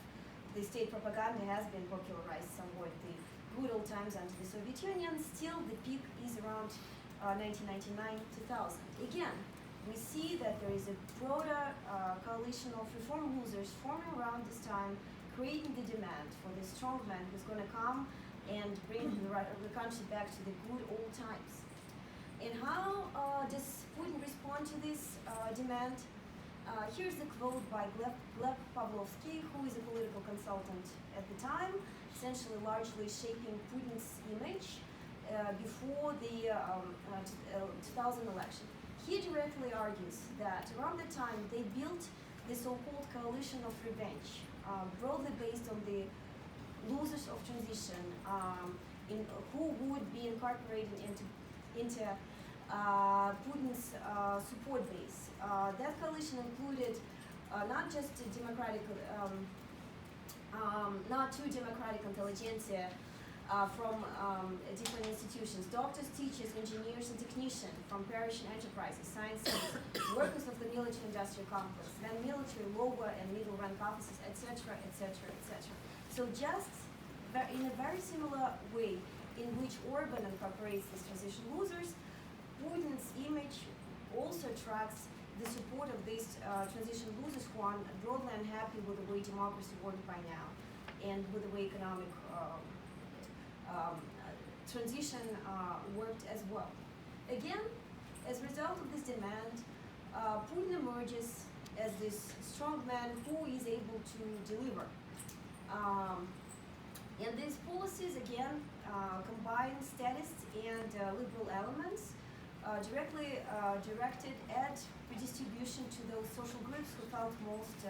the state propaganda has been popularized somewhat the good old times under the Soviet Union. Still, the peak is around 1999-2000. Again, we see that there is a broader coalition of reform losers forming around this time, creating the demand for the strong man who's going to come and bring the country back to the good old times. And how does Putin respond to this demand? Here's the quote by Gleb Pavlovsky, who is a political consultant at the time, essentially largely shaping Putin's image before the 2000 election. He directly argues that around the time they built the so-called coalition of revenge, broadly based on the losers of transition, who would be incorporated into Putin's support base. That coalition included not just not too democratic intelligentsia from different institutions, doctors, teachers, engineers, and technicians from Parisian enterprises, scientists, workers of the military-industrial complex, then military, lower and middle-rank officers, etc., etc., etc. So just in a very similar way in which Orban incorporates these transition losers, Putin's image also attracts the support of these transition losers who are broadly unhappy with the way democracy worked by now and with the way economic transition worked as well. Again, as a result of this demand, Putin emerges as this strong man who is able to deliver. And these policies, again, combine statist and liberal elements directly directed at redistribution to those social groups who felt most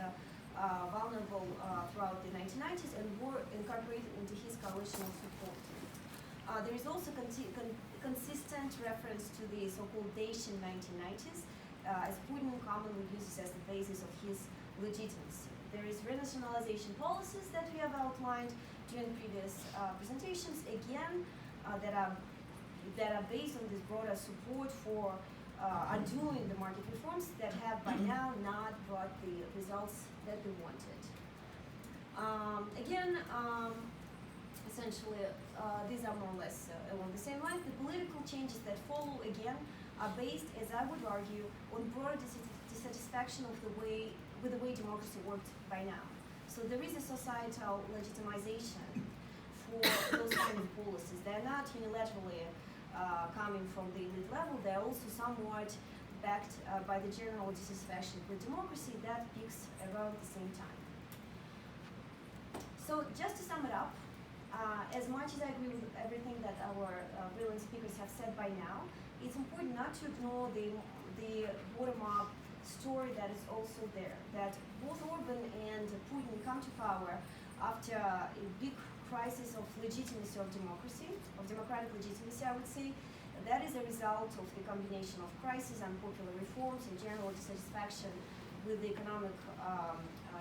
vulnerable throughout the 1990s and were incorporated into his coalition of support. There is also consistent reference to the so-called Dacian 1990s, as Putin commonly uses as the basis of his legitimacy. There is renationalization policies that we have outlined during previous presentations, again, that are based on this broader support for undoing the market reforms that have by now not brought the results that we wanted. Essentially, these are more or less along the same lines. The political changes that follow, again, are based, as I would argue, on broader dissatisfaction with the way democracy worked by now. So there is a societal legitimization for those kind of policies. They're not unilaterally coming from the elite level. They're also somewhat backed by the general dissatisfaction with democracy that peaks around the same time. So just to sum it up, as much as I agree with everything that our brilliant speakers have said by now, it's important not to ignore the bottom-up story that is also there, that both Orban and Putin come to power after a big crisis of legitimacy of democracy, of democratic legitimacy, I would say. That is a result of the combination of crisis, unpopular reforms, and general dissatisfaction with the economic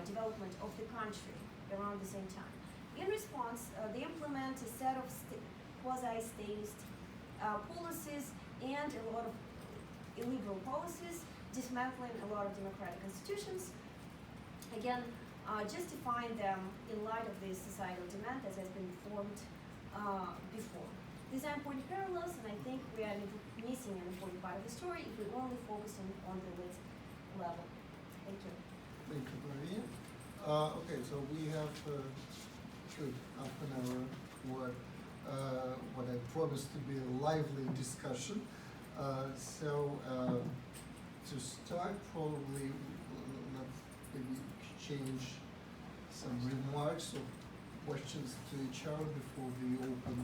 development of the country around the same time. In response, they implement a set of quasi-statist policies and a lot of illiberal policies, dismantling a lot of democratic institutions, again, justifying them in light of this societal demand as has been formed before. These are important parallels, and I think we are missing an important part of the story if we only focus on the elite level. Thank you. Thank you, Maria. Okay, so we have half an hour for what I promised to be a lively discussion. To start, probably let's maybe exchange some remarks or questions to each other before we open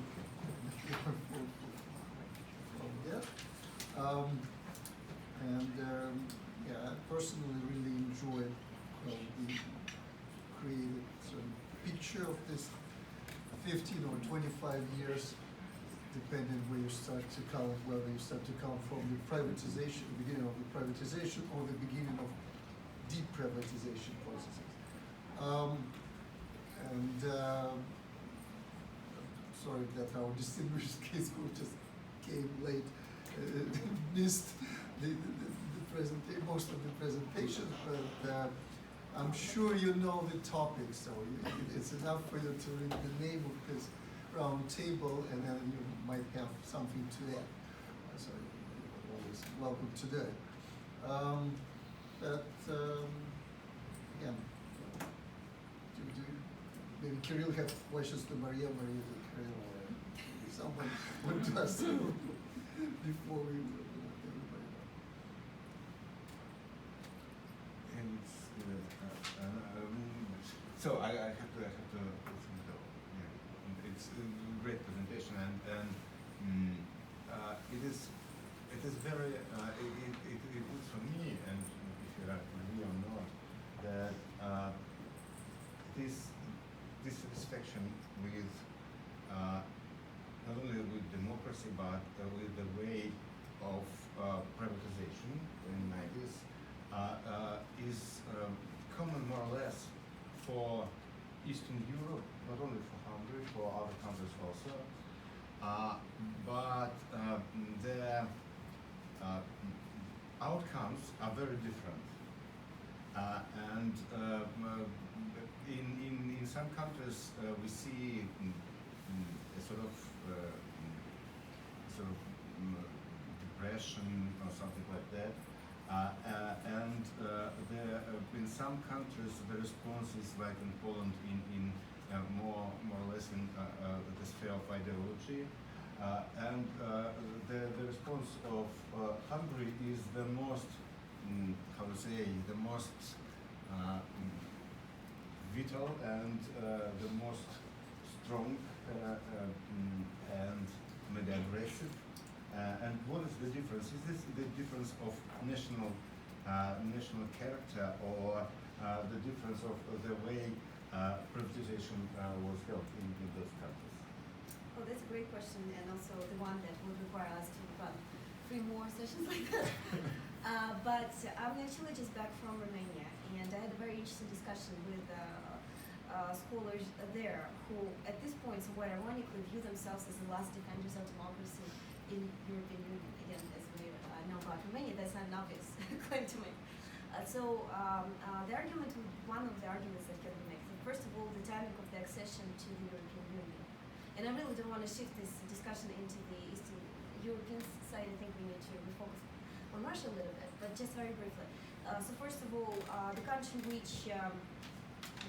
the floor from there. I personally really enjoyed how we created some picture of this 15 or 25 years, depending where you start to count, whether you start to count from the privatization, the beginning of the privatization, or the beginning of deprivatization processes. Sorry that our distinguished case group just came late, missed most of the presentation, but I'm sure you know the topic, so it's enough for you to read the name of this roundtable, and then you might have something to add. So you're always welcome today. Again, maybe Kirill have questions to Maria to Kirill, or someone would to us before we let everybody know. And so I have to it's a great presentation, and it is very it is for me, and if you agree or not, that this dissatisfaction with not only with democracy but with the way of privatization in the 90s is common more or less for Eastern Europe, not only for Hungary, for other countries also, but the outcomes are very different. And in some countries we see a sort of depression or something like that. In some countries the response is like in Poland in more or less in the sphere of ideology, and the response of Hungary is the most how to say, the most vital and the most strong and maybe aggressive. And what is the difference? Is this the difference of national character, or the difference of the way privatization was held in those countries? Oh, that's a great question, and also the one that would require us to run 3 more sessions like that. But I'm actually just back from Romania, and I had a very interesting discussion with scholars there who, at this point, somewhat ironically, view themselves as the last defenders of democracy in European Union. Again, as we know about Romania, that's not an obvious claim to make. The argument, one of the arguments that can be made, first of all, the timing of the accession to the European Union. And I really don't want to shift this discussion into the Eastern European side. I think we need to refocus on Russia a little bit, but just very briefly. So first of all, the country which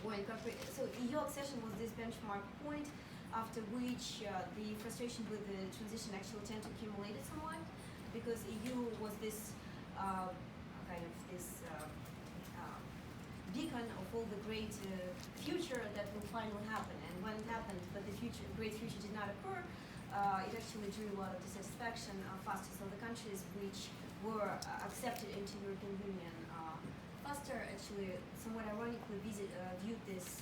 were incorporated, so EU accession was this benchmark point after which the frustration with the transition actually tended to accumulate somewhat, because EU was this kind of this beacon of all the great future that will finally happen. And when it happened, but the great future did not occur, it actually drew a lot of dissatisfaction faster. So the countries which were accepted into European Union faster actually, somewhat ironically, viewed this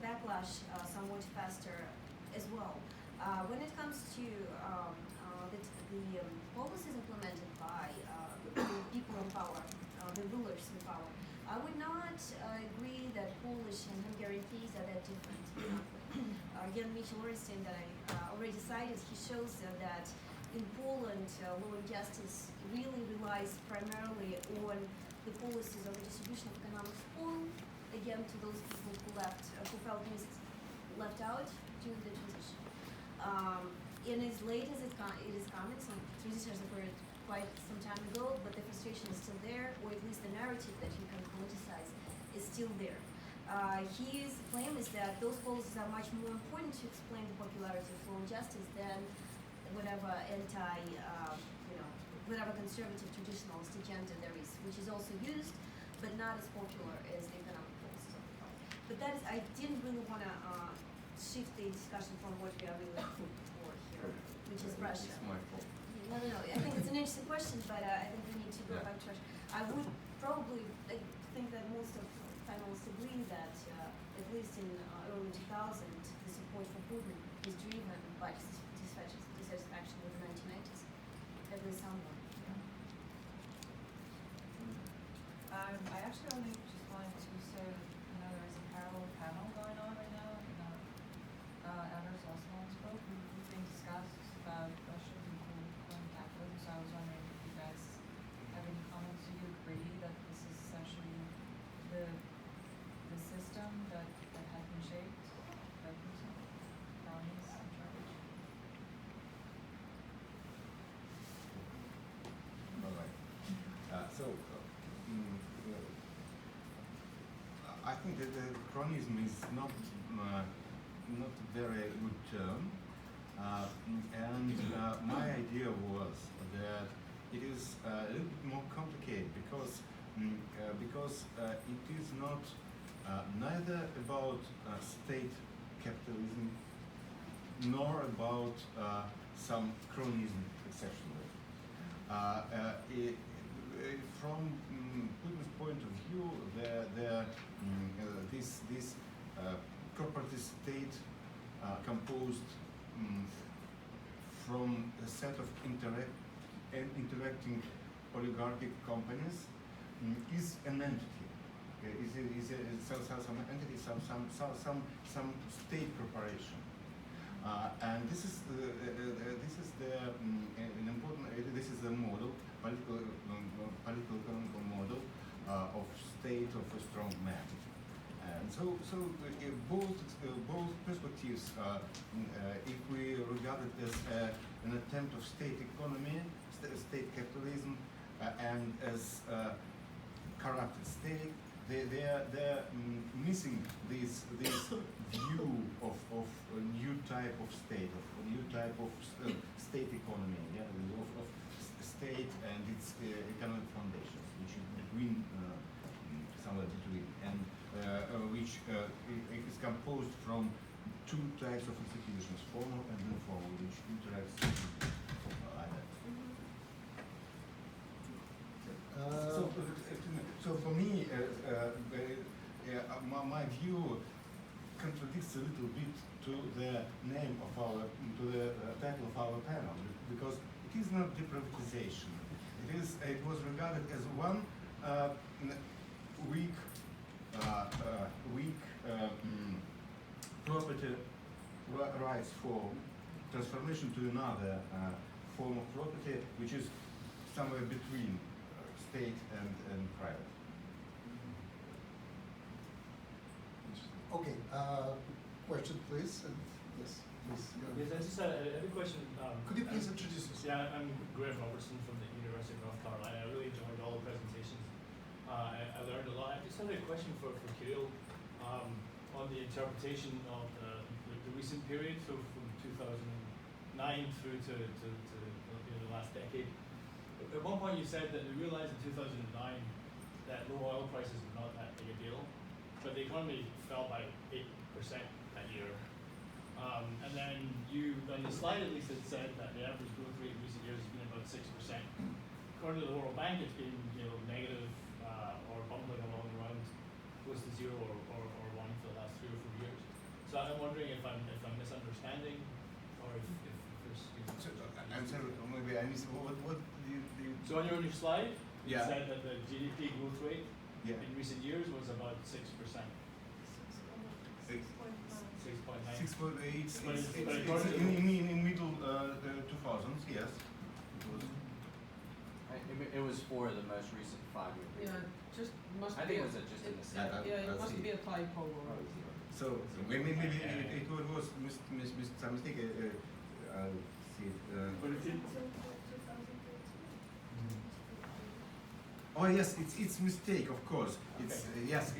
backlash somewhat faster as well. When it comes to the policies implemented by the people in power, the rulers in power, I would not agree that Polish and Hungarian fees are that different. Again, Mitchell Orenstein, that I already cited, he shows that in Poland, law and justice really relies primarily on the policies of the distribution of economic spoil, again, to those people who felt left out during the transition. And as late as it is coming, some transitions occurred quite some time ago, but the frustration is still there, or at least the narrative that you can politicize is still there. His claim is that those policies are much more important to explain the popularity of law and justice than whatever whatever conservative traditionalist agenda there is, which is also used, but not as popular as the economic policies of the party. But that is, I didn't really want to shift the discussion from what we are really looking for here, which is Russia. It's my fault. No. I think it's an interesting question, but I think we need to go back to Russia. I would probably think that most of panelists agree that, at least in early 2000, the support for Putin is driven by dissatisfaction with the 1990s. At least somewhat. I actually only just wanted to say, there is a parallel panel going on right now in Anders Osman spoke. We've been discussed about Russian and capitalism, so I was wondering if you guys have any comments. Do you agree that this is essentially the system that has been shaped by Putin, colonies in charge? All right. I think that the cronyism is not a very good term, and my idea was that it is a little bit more complicated because it is not neither about state capitalism nor about some cronyism exceptionally. From Putin's point of view, this property state composed from a set of interacting oligarchic companies is an entity. Is some entity, some state corporation. And this is an important. This is the model, political economical model of state of a strong man. And so both perspectives, if we regard it as an attempt of state economy, state capitalism, and as corrupted state, they're missing this view of a new type of state, of a new type of state economy, of state and its economic foundations, which is between, somewhere between, and which is composed from two types of institutions, formal and informal, which interact like that. So for me, my view contradicts a little bit to the name of to the title of our panel, because it is not deprivatization. It was regarded as one weak property rights form transformation to another form of property, which is somewhere between state and private. Okay, question please, and yes, please. Yes, I just had a question. Could you please introduce yourself? Yeah, I'm Graham Robertson from the University of North Carolina. I really enjoyed all the presentations. I learned a lot. I just had a question for Kirill on the interpretation of the recent period, so from 2009 through to the last decade. At one point you said that you realized in 2009 that low oil prices were not that big a deal, but the economy fell by 8% that year. And then on your slide at least, it said that the average growth rate in recent years has been about 6%. According to the World Bank, it's been negative or bumbling along around close to 0 or 1 for the last 3 or 4 years. So I'm wondering if I'm misunderstanding, or if there's. I'm sorry, maybe I missed what do you So on your slide, Yeah. it said that the GDP growth rate Yeah. in recent years was about 6%. 6.9. 6.8. But It's according to- in middle 2000s, yes. It was. It was for the most recent 5-year period. Yeah, just must I be. think it was just in the Yeah, same. Yeah, it I'll must see. be a typo or. So maybe it was some mistake. I'll see it. But it did. Oh yes, it's mistake, of course. It's Okay. yes,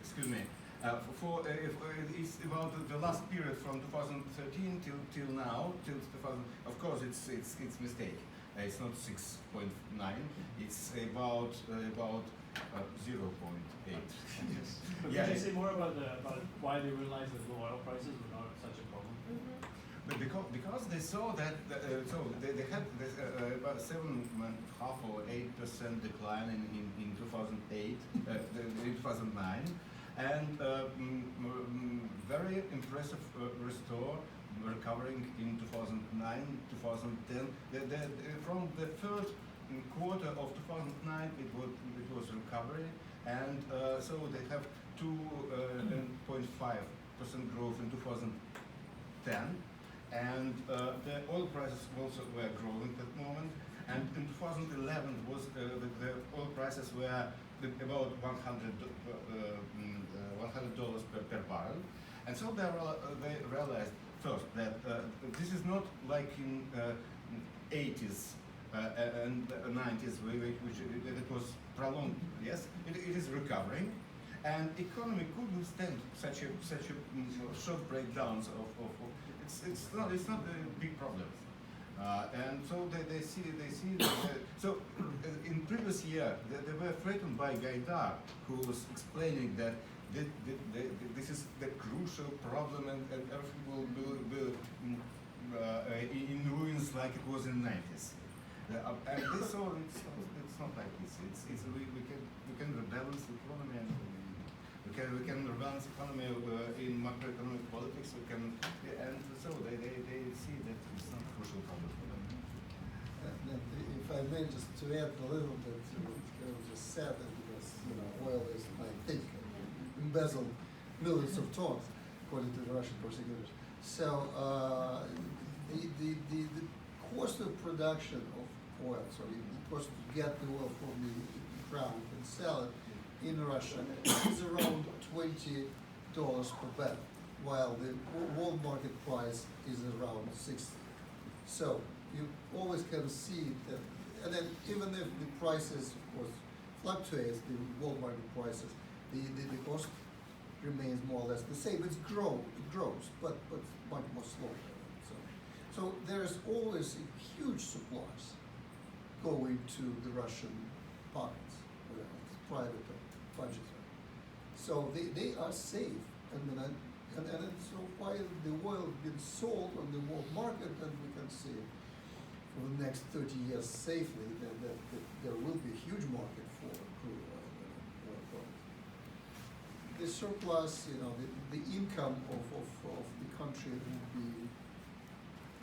excuse me. It's about the last period from 2013 till now, till 2000. Of course, it's mistake. It's not 6.9. It's about 0.8. But Yeah. could you say more about why they realized that low oil prices were not such a problem? But because they saw that, so they had this, about 7.5 or 8% decline in 2008, in 2009, and very impressive restore, recovering in 2009, 2010. From the third quarter of 2009, it was recovery, and so they have 2.5% growth in 2010. And the oil prices also were growing at that moment. And in 2011 was the oil prices were about $100 per barrel. And so they realized first that this is not like in 80s and 90s, which it was prolonged. Yes, it is recovering, and economy could withstand such a short breakdowns of. It's not big problems, and so they see that, so in previous year they were threatened by Gaidar, who was explaining that this is the crucial problem and everything will be in ruins like it was in the 90s. And this all it's not like this. We can rebalance the economy and. We can rebalance economy in macroeconomic politics. We can, and so they see that it's not a crucial problem for them. If I may just to add a little bit to what Kirill just said, because oil is, I think, embezzled millions of tons, according to the Russian prosecutors. So the cost of production of oil, so the cost to get the oil from the ground and sell it in Russia is around $20 per barrel, while the world market price is around 60. So you always can see that, and then even if the prices, of course, fluctuates, the world market prices, the cost remains more or less the same. It grows, but much more slowly. So there's always a huge supplies going to the Russian pockets, whether it's private or budgetary. So they are safe, and so while the oil been sold on the world market, and we can see for the next 30 years safely that there will be a huge market for crude oil and oil products. The surplus, the income of the country will be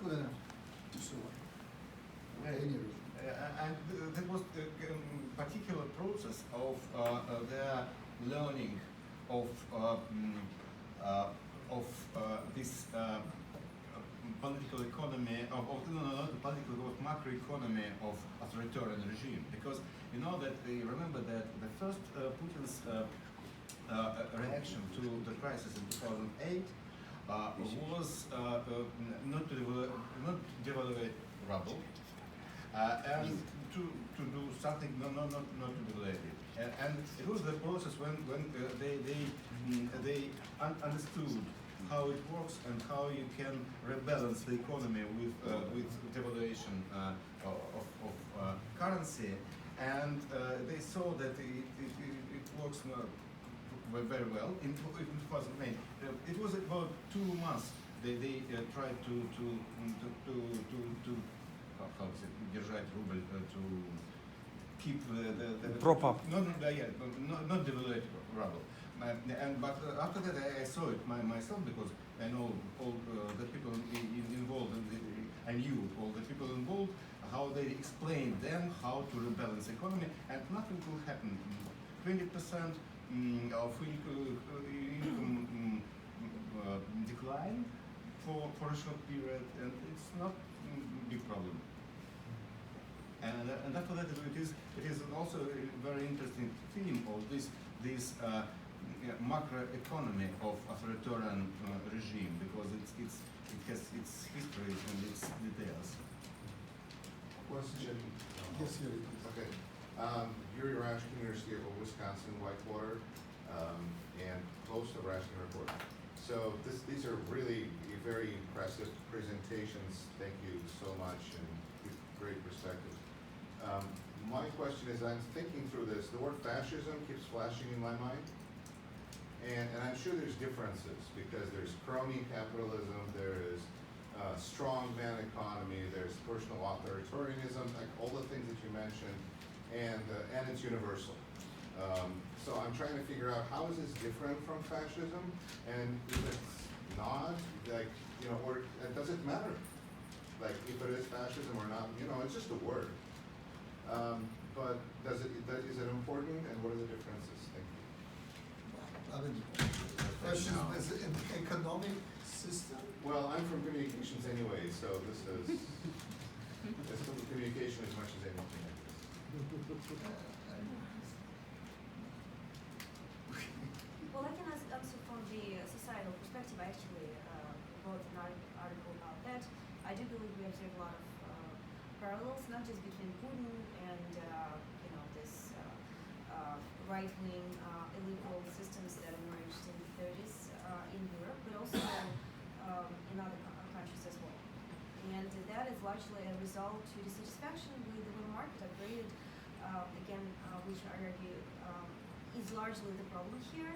good enough to survive. Right. Any reason. And there was a particular process of their learning of this political economy, not the political, but macroeconomy of authoritarian regime. Because you know that they remember that the first Putin's reaction to the crisis in 2008 was not to devaluate ruble, and to do something, not to devaluate it. And it was the process when they understood how it works and how you can rebalance the economy with devaluation of currency, and they saw that it works very well in 2008. It was about 2 months they tried to how is it, держать рубль, to keep the prop up. Not devaluate ruble. But after that I saw it myself, because I know all the people involved, I knew all the people involved, how they explained them how to rebalance the economy, and nothing will happen. 20% of income decline for a short period, and it's not a big problem. And after that, it is also a very interesting theme of this macroeconomy of authoritarian regime, because it has its history and its details. Question. Yes, here it is. Okay. You're Rashkin, University of Wisconsin, Whitewater, and host of Rashkin Report. So these are really very impressive presentations. Thank you so much, and great perspective. My question is, I'm thinking through this, the word fascism keeps flashing in my mind, and I'm sure there's differences, because there's crony capitalism, there is strongman economy, there's personal authoritarianism, like all the things that you mentioned, and it's universal. So I'm trying to figure out, how is this different from fascism, and if it's not, or does it matter? Like, if it is fascism or not, it's just a word. But is it important, and what are the differences? Thank you. I mean, fascism is an economic system. Well, I'm from communications anyway, so this is communication as much as anything. Well, I can answer from the societal perspective. I actually wrote an article about that. I do believe we observe a lot of parallels, not just between Putin and this right-wing illiberal systems that emerged in the 30s in Europe, but also in other countries as well. And that is largely a result to dissatisfaction with the market upgraded, which I argue is largely the problem here.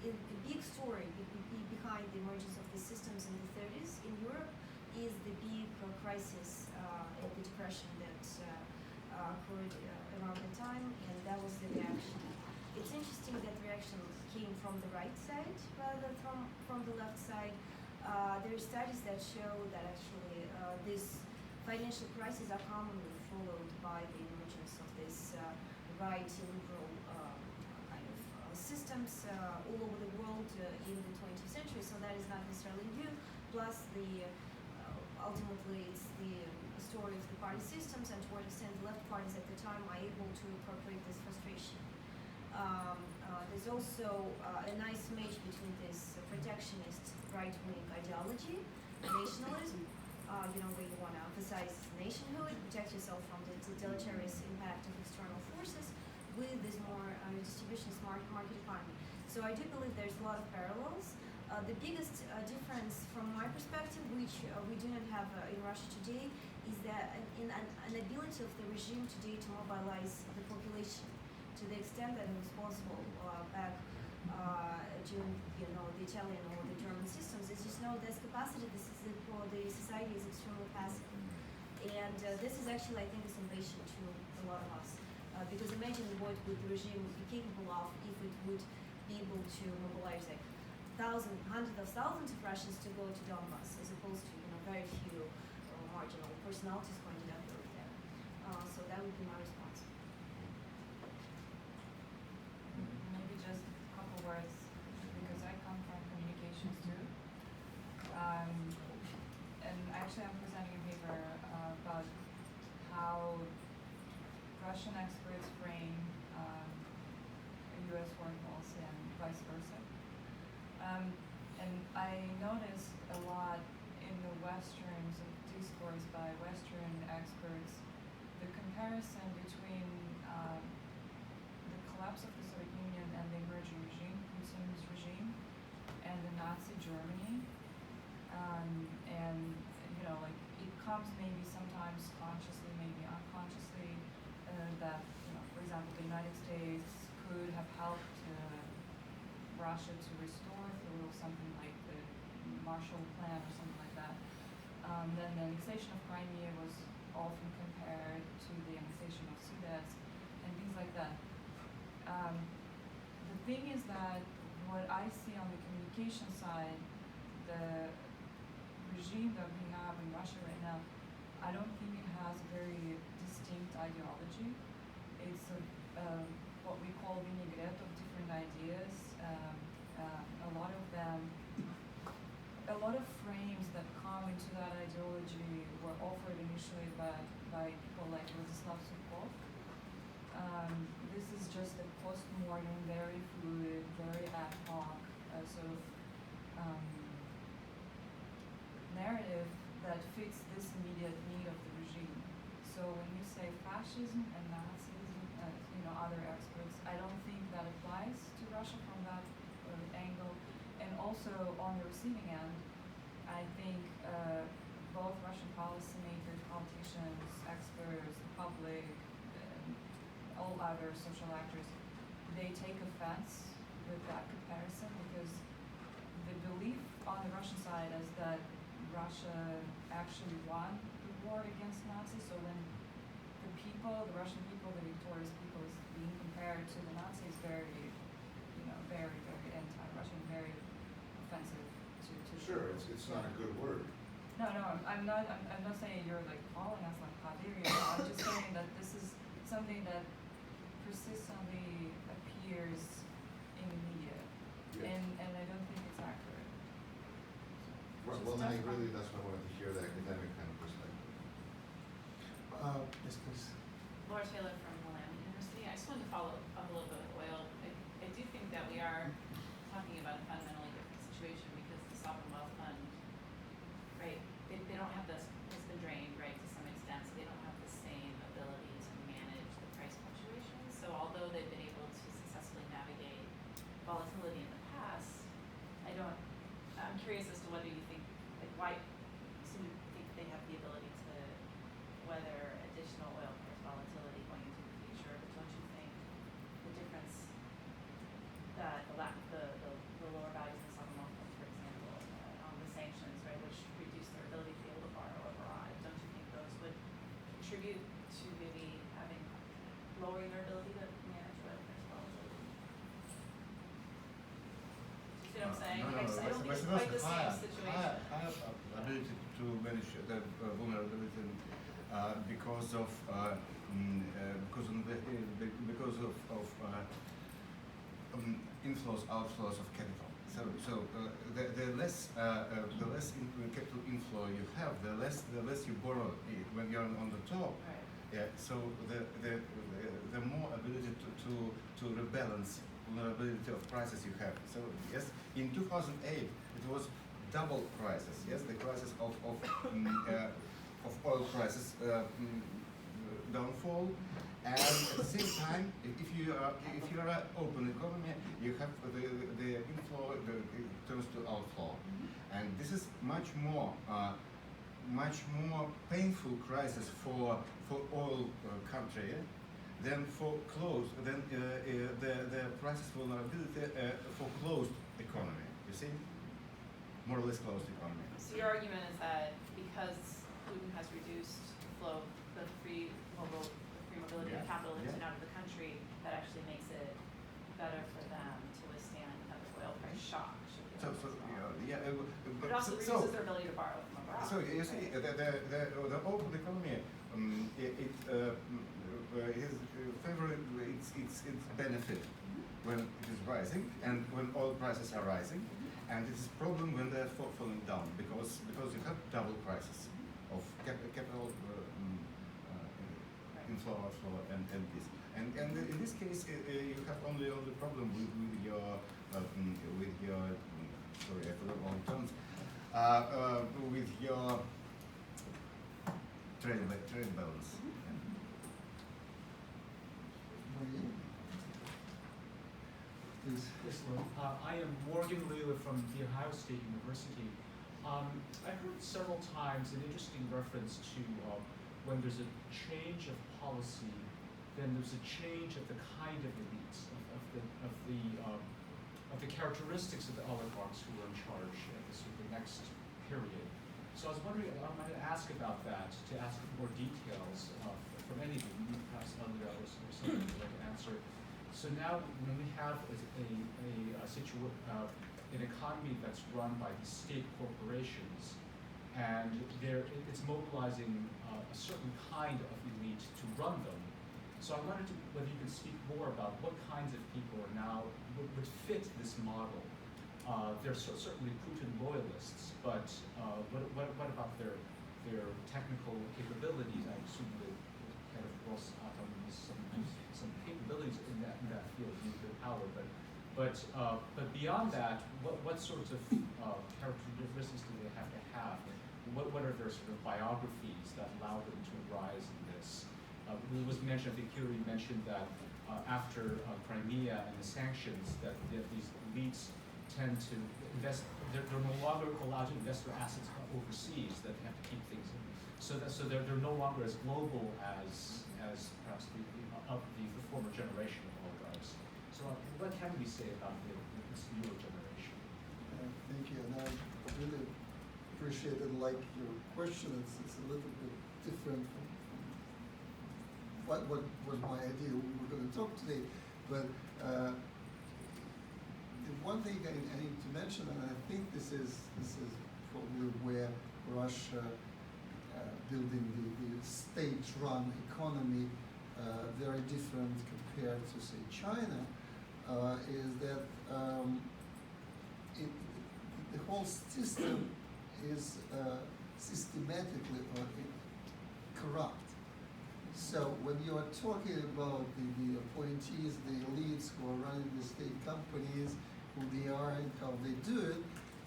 In the big story behind the emergence of these systems in the 30s in Europe is the big crisis and the depression that occurred around the time, and that was the reaction. It's interesting that reaction came from the right side rather than from the left side. There are studies that show that actually these financial crises are commonly followed by the emergence of this right liberal kind of systems all over the world in the 20th century. So that is not necessarily new. Plus, ultimately, it's the story of the party systems, and to what extent the left parties at the time are able to incorporate this frustration. There's also a nice match between this protectionist right-wing ideology, nationalism, where you want to emphasize nationhood, protect yourself from the deleterious impact of external forces, with this more distribution smart market economy. So I do believe there's a lot of parallels. The biggest difference from my perspective, which we do not have in Russia today, is that an ability of the regime today to mobilize the population to the extent that it was possible back during the Italian or the German systems. As you know, this capacity, for the society is extremely passive, and this is actually, I think, a salvation to a lot of us. Because imagine what would the regime be capable of if it would be able to mobilize like hundreds of thousands of Russians to go to Donbass, as opposed to very few marginal personalities pointed out over there. So that would be my response. Maybe just a couple words, because I come from communications too. And actually I'm presenting a paper about how Russian experts frame US foreign policy and vice versa. And I noticed a lot in the Western discourse by Western experts, the comparison between the collapse of the Soviet Union and the emerging regime, Putin's regime, and the Nazi Germany. And like it comes maybe sometimes consciously, maybe unconsciously, that for example, the United States could have helped Russia to restore through something like the Marshall Plan or something like that. Then the annexation of Crimea was often compared to the annexation of Sudets and things like that. The thing is that what I see on the communication side, the regime that we have in Russia right now, I don't think it has a very distinct ideology. It's what we call vinaigrette of different ideas. A lot of frames that come into that ideology were offered initially by people like Rosneft. This is just a post-mortem, very fluid, very ad hoc sort of narrative that fits this immediate need of the regime. So when you say fascism and Nazism, other experts, I don't think that applies to Russia from that angle. And also on the receiving end, I think both Russian policymakers, politicians, experts, the public, all other social actors, they take offense with that comparison because the belief on the Russian side is that Russia actually won the war against Nazis. So when the Russian people, the victorious people, is being compared to the Nazis, very, very, very anti-Russian, very offensive to. Sure, it's not a good word. No, I'm not saying you're like calling us like Kadiri. I'm just saying that this is something that persistently appears in the media, Yeah. and I don't think it's accurate. Well, Just then tough. really that's why I wanted to hear the academic kind of perspective. Yes, please. Laura Taylor from Willamette University. I just wanted to follow up a little bit with oil. I do think that we are talking about a fundamentally different situation because the sovereign wealth fund, right, they don't have this, it's been drained, right, to some extent, so they don't have the same ability to manage the price fluctuations. So although they've been able to successfully navigate volatility in the past, I'm curious as to whether you think, like, why you seem to think they have the ability to weather additional oil price volatility going into the future, but don't you think the difference that the lower values in sovereign wealth funds, for example, on the sanctions, right, which reduce their ability to be able to borrow abroad, don't you think those would contribute to maybe lowering their ability to manage oil price volatility? Do you see what I'm saying? Like, I don't think it's quite the same situation. Higher ability to manage the vulnerability because of inflows, outflows of capital. So the less capital inflow you have, the less you borrow when you're on the top. Right. Yeah. So the more ability to rebalance vulnerability of prices you have. So yes, in 2008 it was double crisis. Yes, the crisis of oil prices downfall, And at the same time, if you are an open economy, you have the inflow turns to outflow, and this is much more painful crisis for oil country than for closed the prices vulnerability for closed economy. You see, more or less closed economy. So your argument is that because Putin has reduced the flow, the free mobility of capital into and out of the country, that actually makes it better for them to withstand another oil price shock. But it also reduces their ability to borrow from abroad. So you see, the open economy, it is favorite. It's benefit when it is rising and when oil prices are rising, and it is problem when they're falling down because you have double prices of capital inflow, outflow, and this. And in this case, you have only problem with your sorry, I forgot all terms. With your trade balance. Maria? Please. Yes, hello. I am Morgan Leela from The Ohio State University. I heard several times an interesting reference to when there's a change of policy, then there's a change of the kind of elites, of the characteristics of the oligarchs who are in charge at the next period. So I was wondering, I'm going to ask about that, to ask more details from any of you, perhaps Andrea or someone would like to answer. So now when we have an economy that's run by these state corporations, and it's mobilizing a certain kind of elite to run them. So I wondered whether you could speak more about what kinds of people are now would fit this model. They're certainly Putin loyalists, but what about their technical capabilities? I assume that kind of Rosneft some capabilities in that field, nuclear power, but beyond that, what sorts of characteristics do they have to have? What are their sort of biographies that allow them to rise in this? It was mentioned, I think Kirill mentioned that after Crimea and the sanctions, that these elites tend to invest, they're no longer allowed to invest their assets overseas, that they have to keep things in. So they're no longer as global as perhaps the former generation of oligarchs. So what can we say about this newer generation? Thank you, and I really appreciate and like your question. It's a little bit different from what was my idea we were going to talk today, but the one thing I need to mention, and I think this is probably where Russia building the state-run economy very different compared to say China, is that the whole system is systematically corrupt. So when you are talking about the appointees, the elites who are running the state companies, who they are and how they do it,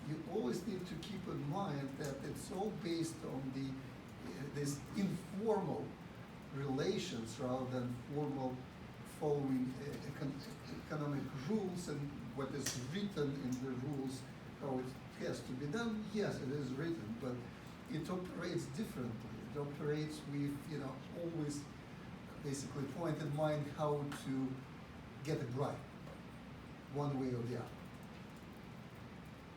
you always need to keep in mind that it's all based on this informal relations rather than formal following economic rules and what is written in the rules, how it has to be done. Yes, it is written, but it operates differently. It operates with, always basically point in mind how to get it right, one way or the other.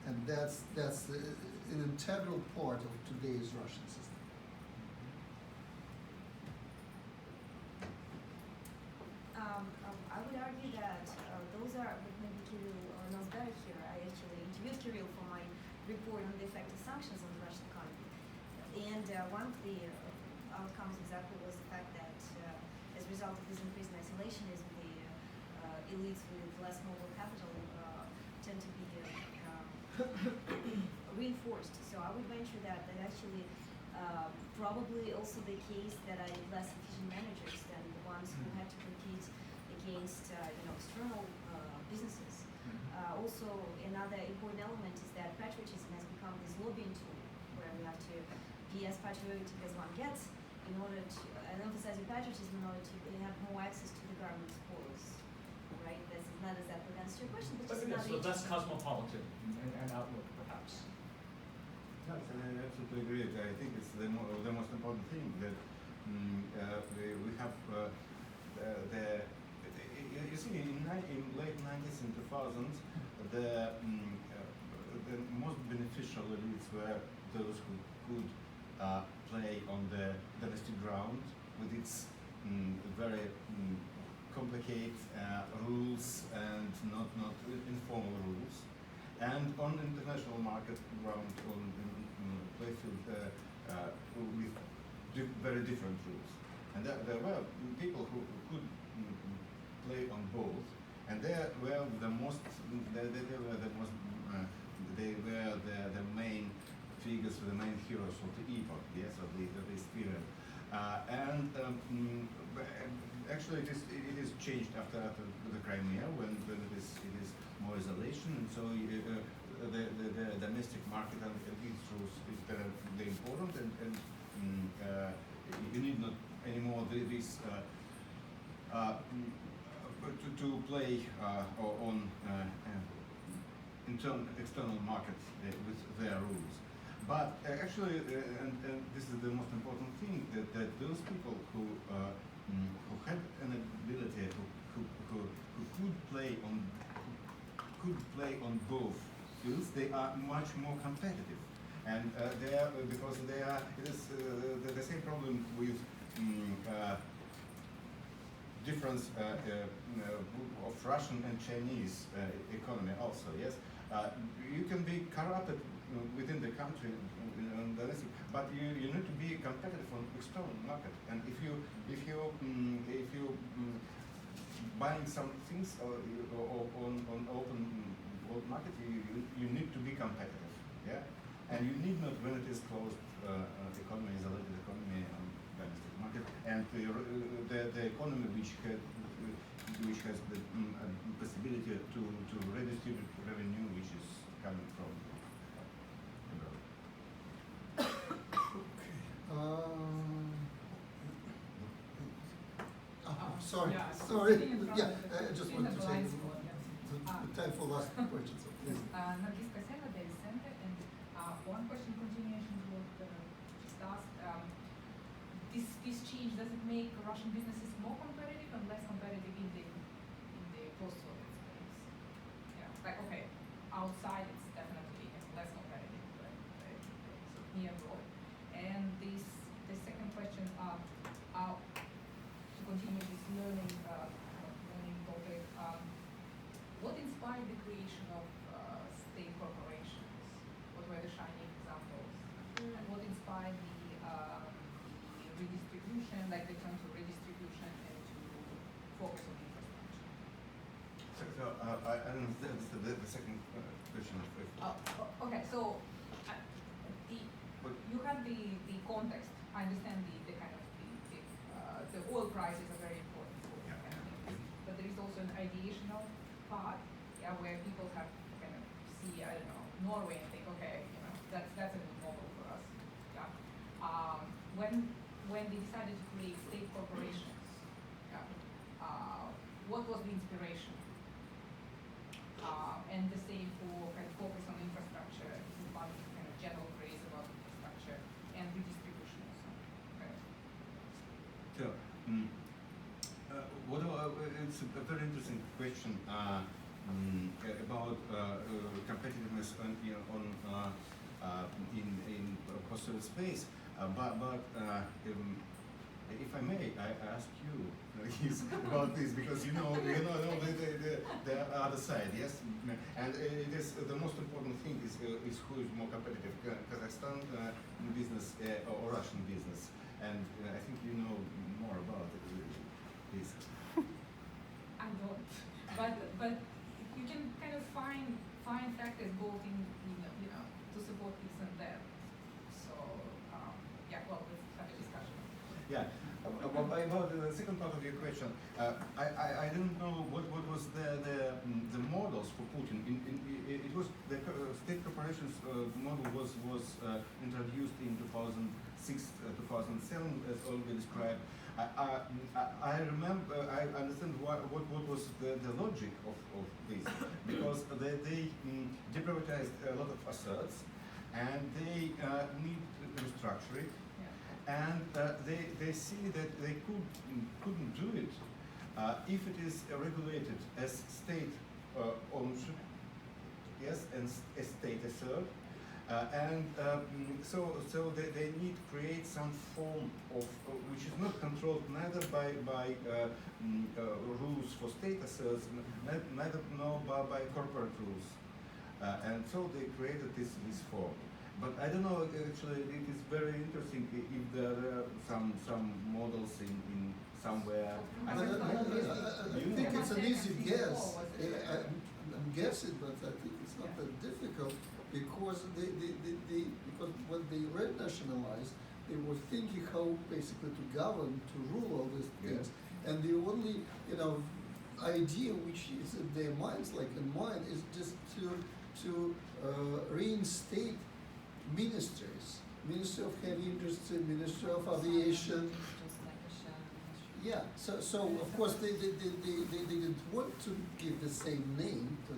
And that's an integral part of today's Russian system. I would argue that those are, maybe Kirill knows better here. I actually interviewed Kirill for my report on the effect of sanctions on the Russian economy. And one of the outcomes exactly was the fact that as a result of this increase in isolationism, the elites with less mobile capital tend to be reinforced. So I would venture that actually probably also the case that are less efficient managers than the ones who had to compete against external businesses. Also, another important element is that patriotism has become this lobbying tool where we have to be as patriotic as one gets in in order to, and emphasizing patriotism in order to really have more access to the government's spoils, right? This is not exactly against your question, but just another So less interesting- cosmopolitan and outlook, perhaps. Yes, and I absolutely agree. I think it's the most important thing that we have you see in late 90s and 2000s the most beneficial elites were those who could play on the domestic ground with its very complicated rules and not informal rules, and on the international market ground on playfield with very different rules. And there were people who could play on both, and they were the most. They were the main figures, the main heroes of the epoch, yes, of this period. Actually, it is changed after the Crimea when it is more isolation, and so the domestic market and its rules is very important, and you need not anymore this to play on external market with their rules. But actually, and this is the most important thing, that those people who had an ability, who could play on both fields, they are much more competitive, and they are because they are. It is the same problem with difference of Russian and Chinese economy also. Yes, you can be corrupted within the country, but you need to be competitive on external market. And if you buying some things on open world market, you need to be competitive. Yeah, and you need not when it is closed economy, isolated economy on domestic market, and the economy which has the possibility to redistribute revenue which is coming from abroad. Sorry, Yeah, sorry. sitting in front Yeah, of the- I just in want the to blind take spot, the time for last question. So please. Nargis Kasena, Davis Center, and one question continuation to what just asked. This change, does it make Russian businesses more competitive and less competitive in the post-Soviet space? Yeah, like okay, outside it's definitely less competitive, but sort of near abroad. And the second question, to continue this learning topic, what inspired the creation of state corporations? What were the shining examples? And what inspired the redistribution, like the term to redistribution and to focus on infrastructure? So I don't understand the second question. Okay, so you have the context. I understand the kind of the oil prices are very important for Yeah. kind of things, but there is also an ideational part, yeah, where people have kind of see, I don't know, Norway and think, okay, you know, that's a good model for us, yeah. When they decided to create state corporations, yeah, what was the inspiration? And the same for kind of focus on infrastructure, this is one kind of general phrase about infrastructure and redistribution also. Okay. So, it's a very interesting question about competitiveness in post-Soviet space. But if I may, I ask you about this because you know the other side, yes. And it is the most important thing is who is more competitive, Kazakhstan business or Russian business. And I think you know more about this. I don't, but you can kind of find factors both in you know to support this and that. So yeah, well, let's have a discussion. Yeah. About the second part of your question. question. I didn't know what was the models for Putin. It was the state corporations model was introduced in 2006, 2007, as already described. I remember. I understand what was the logic of this, because they deprivatized a lot of assets, and they need restructuring. And they see that they couldn't do it if it is regulated as state ownership, yes, and a state assert, so they need to create some form of which is not controlled neither by rules for state asserts, neither by corporate rules, and so they created this form. But I don't know, actually, it is very interesting if there are some models in somewhere. I think it's an easy guess. I'm guessing, but I think it's not that difficult, because because when they renationalized, they were thinking how basically to govern, to rule all these things, and the only idea which is in their minds, like in mine, is just to reinstate ministries, Ministry of Heavy Industry, Ministry of Aviation. Yeah, so of course they didn't want to give the same name to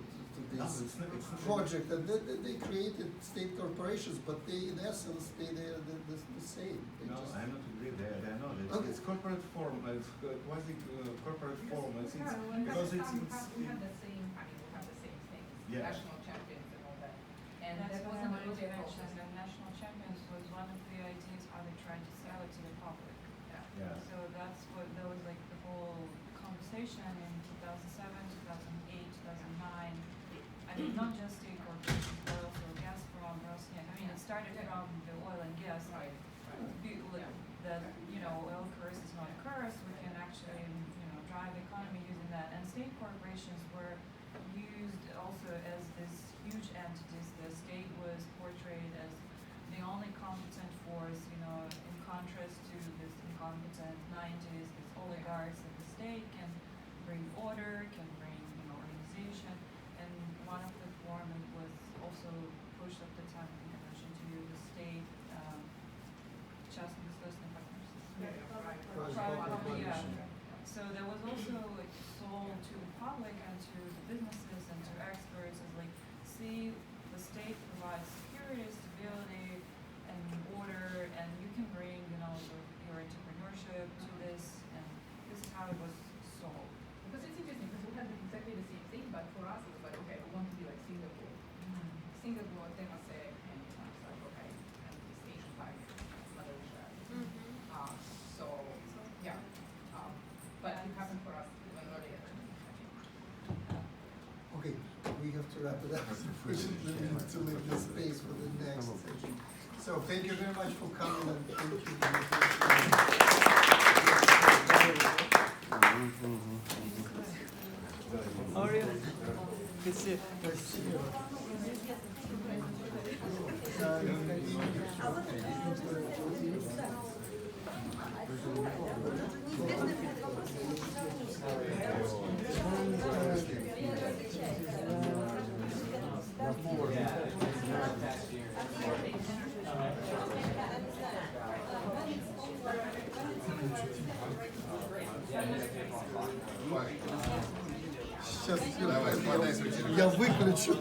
this project, and they created state corporations, but they in essence they're the same. No, I'm not agree there. They're not. It's corporate form. It's quasi corporate form. It's because we have the same. I mean, we have the same things. Yeah. National champions and all that. And that's that what I wasn't wanted to really mention. That national champions was one of the ideas how they tried to sell it to the public. Yeah. So that was like the whole conversation in 2007, 2008, 2009. I mean, not just state corporations, but also Gazprom, Rosneft. I mean, it started from the oil and gas. Right. That oil curse is not a curse. We can actually drive the economy using that. And state corporations were used also as this huge entities. The state was portrayed as the only competent force, in contrast to this incompetent 90s, these oligarchs in the state can bring order, can bring organization, and one of the forms was also pushed at the time, I think I mentioned to you, the state частное государственное партнерство. Private company, yeah. So there was also sold to the public and to the businesses and to experts as see, the state provides security, stability, and order, and you can bring your entrepreneurship to this, and this is how it was sold. Because it's interesting, because we had exactly the same thing, but for us it was like, okay, we want to be like Singapore. Singapore, they must say, and it's like, okay, and this Asian type, Malaysia. So, yeah. But it happened for us even earlier. Okay, we have to wrap it up. Unfortunately, we need to leave the space for the next session. So thank you very much for coming, and thank you for How are you? Good to see you. Сейчас я выключу.